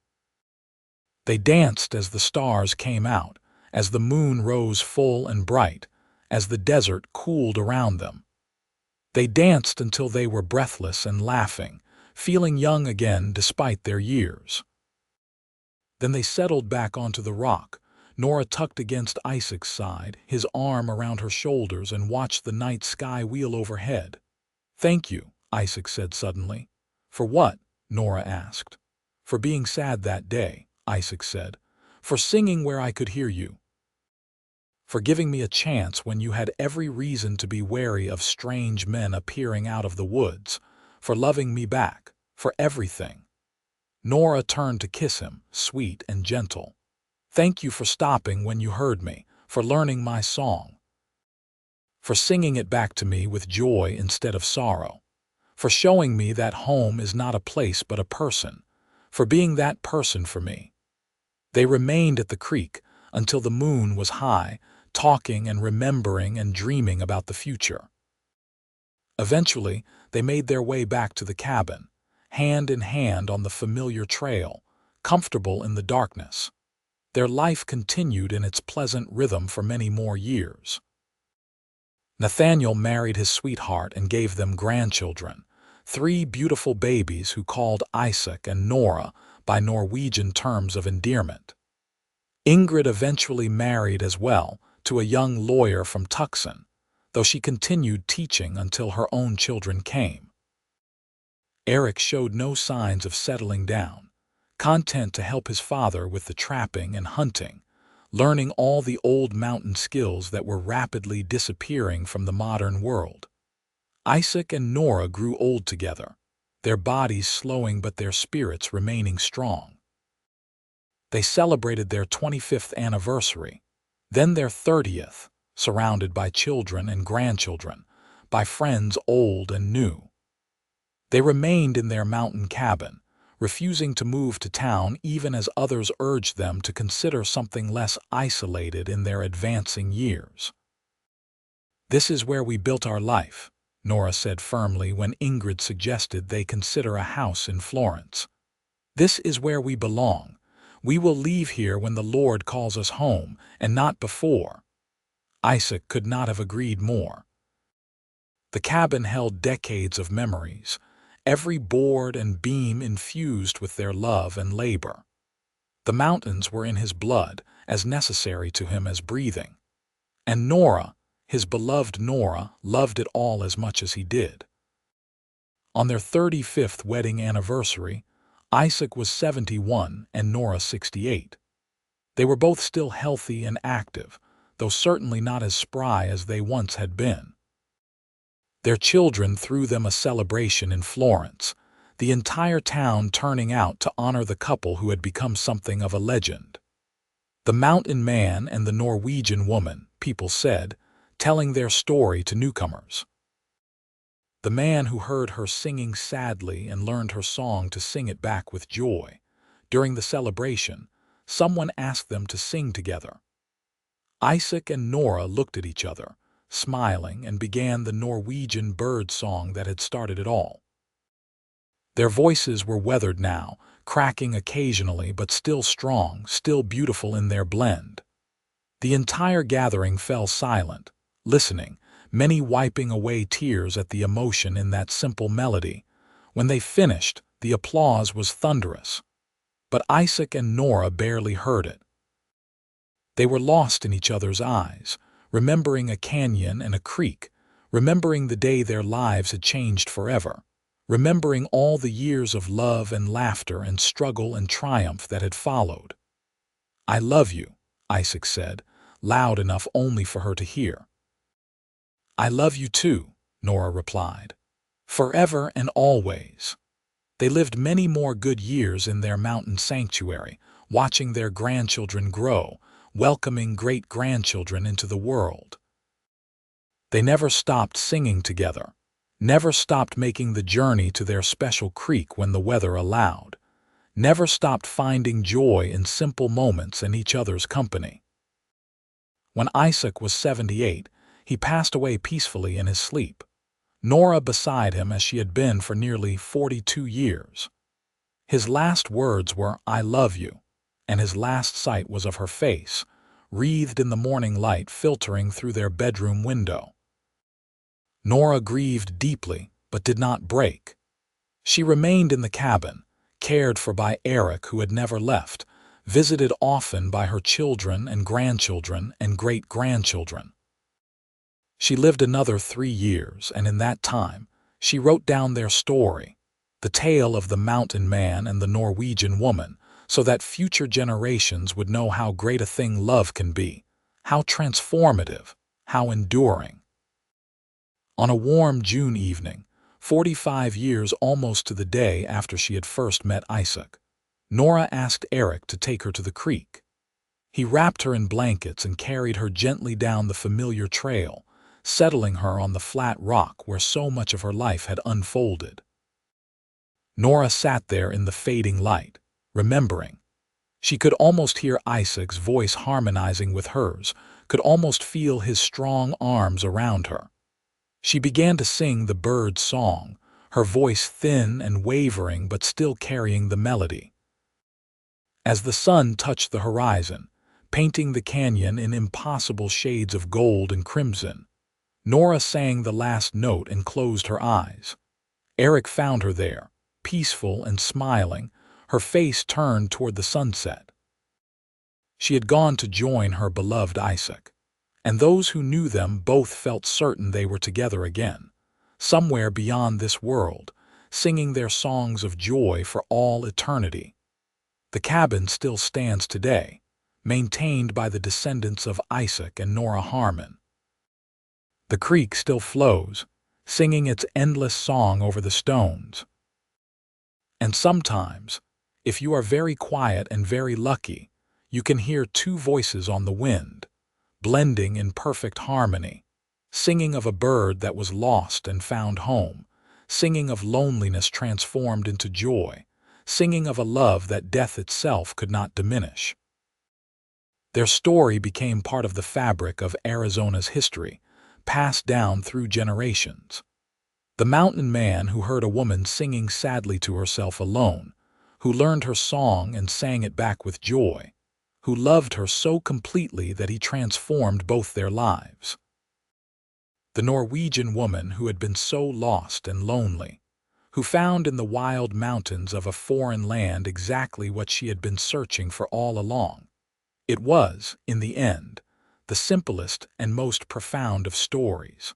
They danced as the stars came out, as the moon rose full and bright, as the desert cooled around them. They danced until they were breathless and laughing, feeling young again despite their years. Then they settled back onto the rock, Nora tucked against Isaac's side, his arm around her shoulders, and watched the night sky wheel overhead. "Thank you," Isaac said suddenly. "For what?" Nora asked. "For being sad that day," Isaac said. "For singing where I could hear you. For giving me a chance when you had every reason to be wary of strange men appearing out of the woods. For loving me back. For everything." Nora turned to kiss him, sweet and gentle. "Thank you for stopping when you heard me, for learning my song. For singing it back to me with joy instead of sorrow. For showing me that home is not a place but a person. For being that person for me." They remained at the creek until the moon was high, talking and remembering and dreaming about the future. Eventually, they made their way back to the cabin, hand in hand on the familiar trail, comfortable in the darkness. Their life continued in its pleasant rhythm for many more years. Nathaniel married his sweetheart and gave them grandchildren, 3 beautiful babies who called Isaac and Nora by Norwegian terms of endearment. Ingrid eventually married as well to a young lawyer from Tucson, though she continued teaching until her own children came. Eric showed no signs of settling down, content to help his father with the trapping and hunting, learning all the old mountain skills that were rapidly disappearing from the modern world. Isaac and Nora grew old together, their bodies slowing but their spirits remaining strong. They celebrated their 25th anniversary, then their 30th, surrounded by children and grandchildren, by friends old and new. They remained in their mountain cabin, refusing to move to town even as others urged them to consider something less isolated in their advancing years. "This is where we built our life," Nora said firmly when Ingrid suggested they consider a house in Florence. "This is where we belong. We will leave here when the Lord calls us home, and not before." Isaac could not have agreed more. The cabin held decades of memories, every board and beam infused with their love and labor. The mountains were in his blood, as necessary to him as breathing. And Nora, his beloved Nora, loved it all as much as he did. On their 35th wedding anniversary, Isaac was 71 and Nora 68. They were both still healthy and active, though certainly not as spry as they once had been. Their children threw them a celebration in Florence, the entire town turning out to honor the couple who had become something of a legend. The mountain man and the Norwegian woman, people said, telling their story to newcomers. The man who heard her singing sadly and learned her song to sing it back with joy. During the celebration, someone asked them to sing together. Isaac and Nora looked at each other, smiling, and began the Norwegian bird song that had started it all. Their voices were weathered now, cracking occasionally but still strong, still beautiful in their blend. The entire gathering fell silent, listening, many wiping away tears at the emotion in that simple melody. When they finished, the applause was thunderous. But Isaac and Nora barely heard it. They were lost in each other's eyes, remembering a canyon and a creek, remembering the day their lives had changed forever, remembering all the years of love and laughter and struggle and triumph that had followed. "I love you," Isaac said, loud enough only for her to hear. "I love you too," Nora replied. "Forever and always." They lived many more good years in their mountain sanctuary, watching their grandchildren grow, welcoming great-grandchildren into the world. They never stopped singing together, never stopped making the journey to their special creek when the weather allowed, never stopped finding joy in simple moments in each other's company. When Isaac was 78, he passed away peacefully in his sleep, Nora beside him as she had been for nearly 42 years. His last words were, "I love you," and his last sight was of her face, wreathed in the morning light filtering through their bedroom window. Nora grieved deeply, but did not break. She remained in the cabin, cared for by Eric, who had never left, visited often by her children and grandchildren and great-grandchildren. She lived another 3 years, and in that time, she wrote down their story, the tale of the mountain man and the Norwegian woman, so that future generations would know how great a thing love can be, how transformative, how enduring. On a warm June evening, 45 years almost to the day after she had first met Isaac, Nora asked Eric to take her to the creek. He wrapped her in blankets and carried her gently down the familiar trail, settling her on the flat rock where so much of her life had unfolded. Nora sat there in the fading light, remembering. She could almost hear Isaac's voice harmonizing with hers, could almost feel his strong arms around her. She began to sing the bird's song, her voice thin and wavering but still carrying the melody. As the sun touched the horizon, painting the canyon in impossible shades of gold and crimson, Nora sang the last note and closed her eyes. Eric found her there, peaceful and smiling, her face turned toward the sunset. She had gone to join her beloved Isaac, and those who knew them both felt certain they were together again, somewhere beyond this world, singing their songs of joy for all eternity. The cabin still stands today, maintained by the descendants of Isaac and Nora Harmon. The creek still flows, singing its endless song over the stones. And sometimes, if you are very quiet and very lucky, you can hear two voices on the wind, blending in perfect harmony, singing of a bird that was lost and found home, singing of loneliness transformed into joy, singing of a love that death itself could not diminish. Their story became part of the fabric of Arizona's history, passed down through generations. The mountain man who heard a woman singing sadly to herself alone, who learned her song and sang it back with joy, who loved her so completely that he transformed both their lives. The Norwegian woman who had been so lost and lonely, who found in the wild mountains of a foreign land exactly what she had been searching for all along. It was, in the end, the simplest and most profound of stories.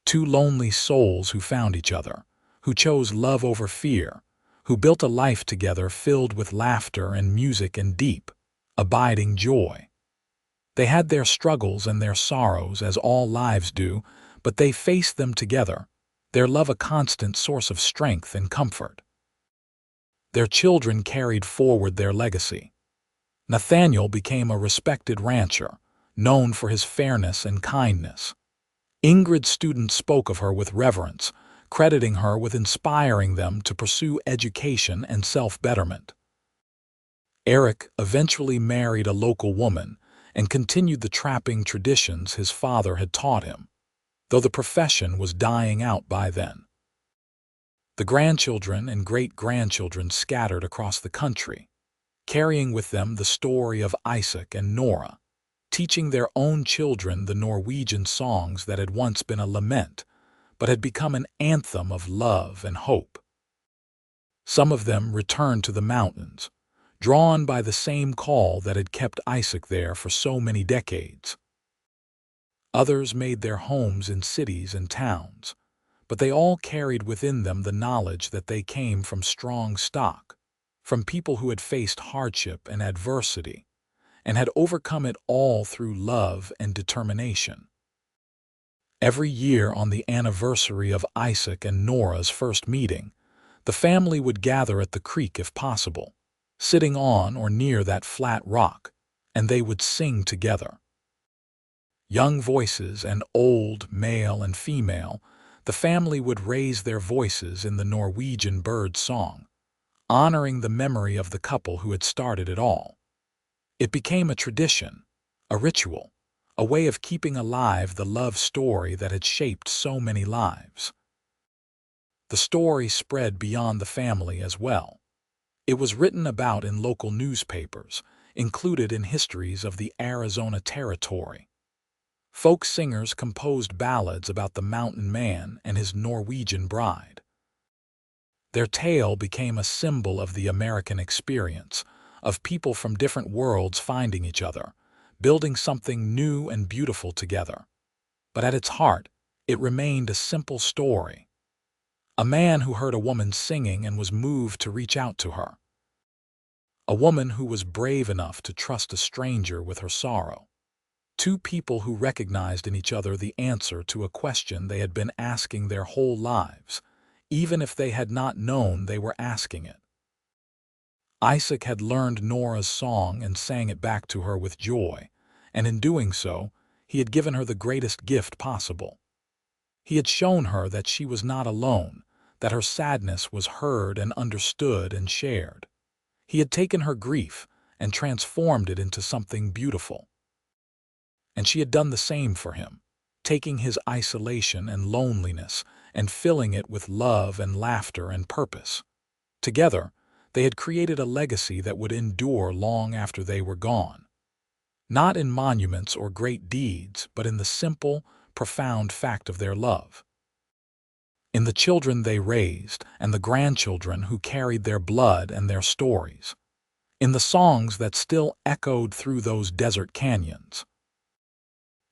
Two lonely souls who found each other, who chose love over fear, who built a life together filled with laughter and music and deep, abiding joy. They had their struggles and their sorrows, as all lives do, but they faced them together, their love a constant source of strength and comfort. Their children carried forward their legacy. Nathaniel became a respected rancher, known for his fairness and kindness. Ingrid's students spoke of her with reverence, crediting her with inspiring them to pursue education and self-betterment. Eric eventually married a local woman and continued the trapping traditions his father had taught him, though the profession was dying out by then. The grandchildren and great-grandchildren scattered across the country, carrying with them the story of Isaac and Nora, teaching their own children the Norwegian songs that had once been a lament, but had become an anthem of love and hope. Some of them returned to the mountains, drawn by the same call that had kept Isaac there for so many decades. Others made their homes in cities and towns, but they all carried within them the knowledge that they came from strong stock, from people who had faced hardship and adversity, and had overcome it all through love and determination. Every year on the anniversary of Isaac and Nora's first meeting, the family would gather at the creek if possible, sitting on or near that flat rock, and they would sing together. Young voices and old, male and female, the family would raise their voices in the Norwegian bird song, honoring the memory of the couple who had started it all. It became a tradition, a ritual, a way of keeping alive the love story that had shaped so many lives. The story spread beyond the family as well. It was written about in local newspapers, included in histories of the Arizona Territory. Folk singers composed ballads about the mountain man and his Norwegian bride. Their tale became a symbol of the American experience, of people from different worlds finding each other, building something new and beautiful together. But at its heart, it remained a simple story. A man who heard a woman singing and was moved to reach out to her. A woman who was brave enough to trust a stranger with her sorrow. Two people who recognized in each other the answer to a question they had been asking their whole lives, even if they had not known they were asking it. Isaac had learned Nora's song and sang it back to her with joy, and in doing so, he had given her the greatest gift possible. He had shown her that she was not alone, that her sadness was heard and understood and shared. He had taken her grief and transformed it into something beautiful. And she had done the same for him, taking his isolation and loneliness and filling it with love and laughter and purpose. Together, they had created a legacy that would endure long after they were gone. Not in monuments or great deeds, but in the simple, profound fact of their love. In the children they raised and the grandchildren who carried their blood and their stories. in the songs that still echoed through those desert canyons,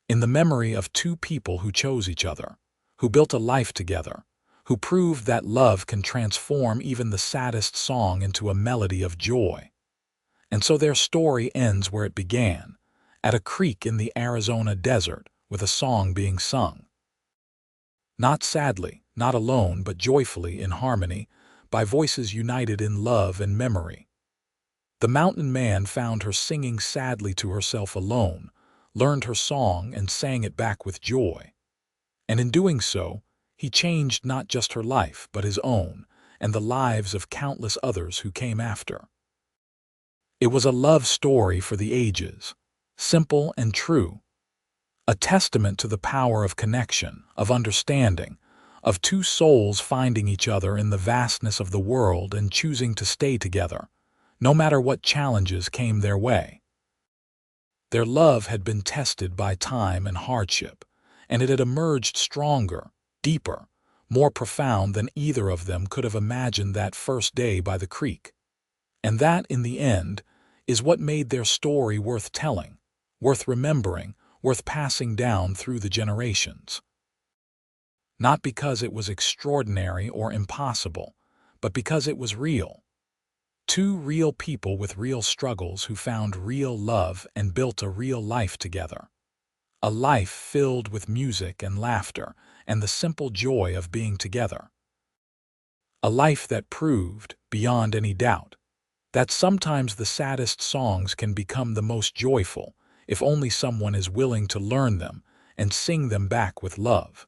in the memory of two people who chose each other, who built a life together, who proved that love can transform even the saddest song into a melody of joy. And so their story ends where it began, at a creek in the Arizona desert with a song being sung. Not sadly, not alone, but joyfully in harmony, by voices united in love and memory. The mountain man found her singing sadly to herself alone, learned her song and sang it back with joy. And in doing so, he changed not just her life, but his own, and the lives of countless others who came after. It was a love story for the ages, simple and true, a testament to the power of connection, of understanding, of two souls finding each other in the vastness of the world and choosing to stay together, no matter what challenges came their way. Their love had been tested by time and hardship, and it had emerged stronger, deeper, more profound than either of them could have imagined that first day by the creek. And that, in the end, is what made their story worth telling, worth remembering, worth passing down through the generations. Not because it was extraordinary or impossible, but because it was real. Two real people with real struggles who found real love and built a real life together. A life filled with music and laughter and the simple joy of being together. A life that proved, beyond any doubt, that sometimes the saddest songs can become the most joyful if only someone is willing to learn them and sing them back with love.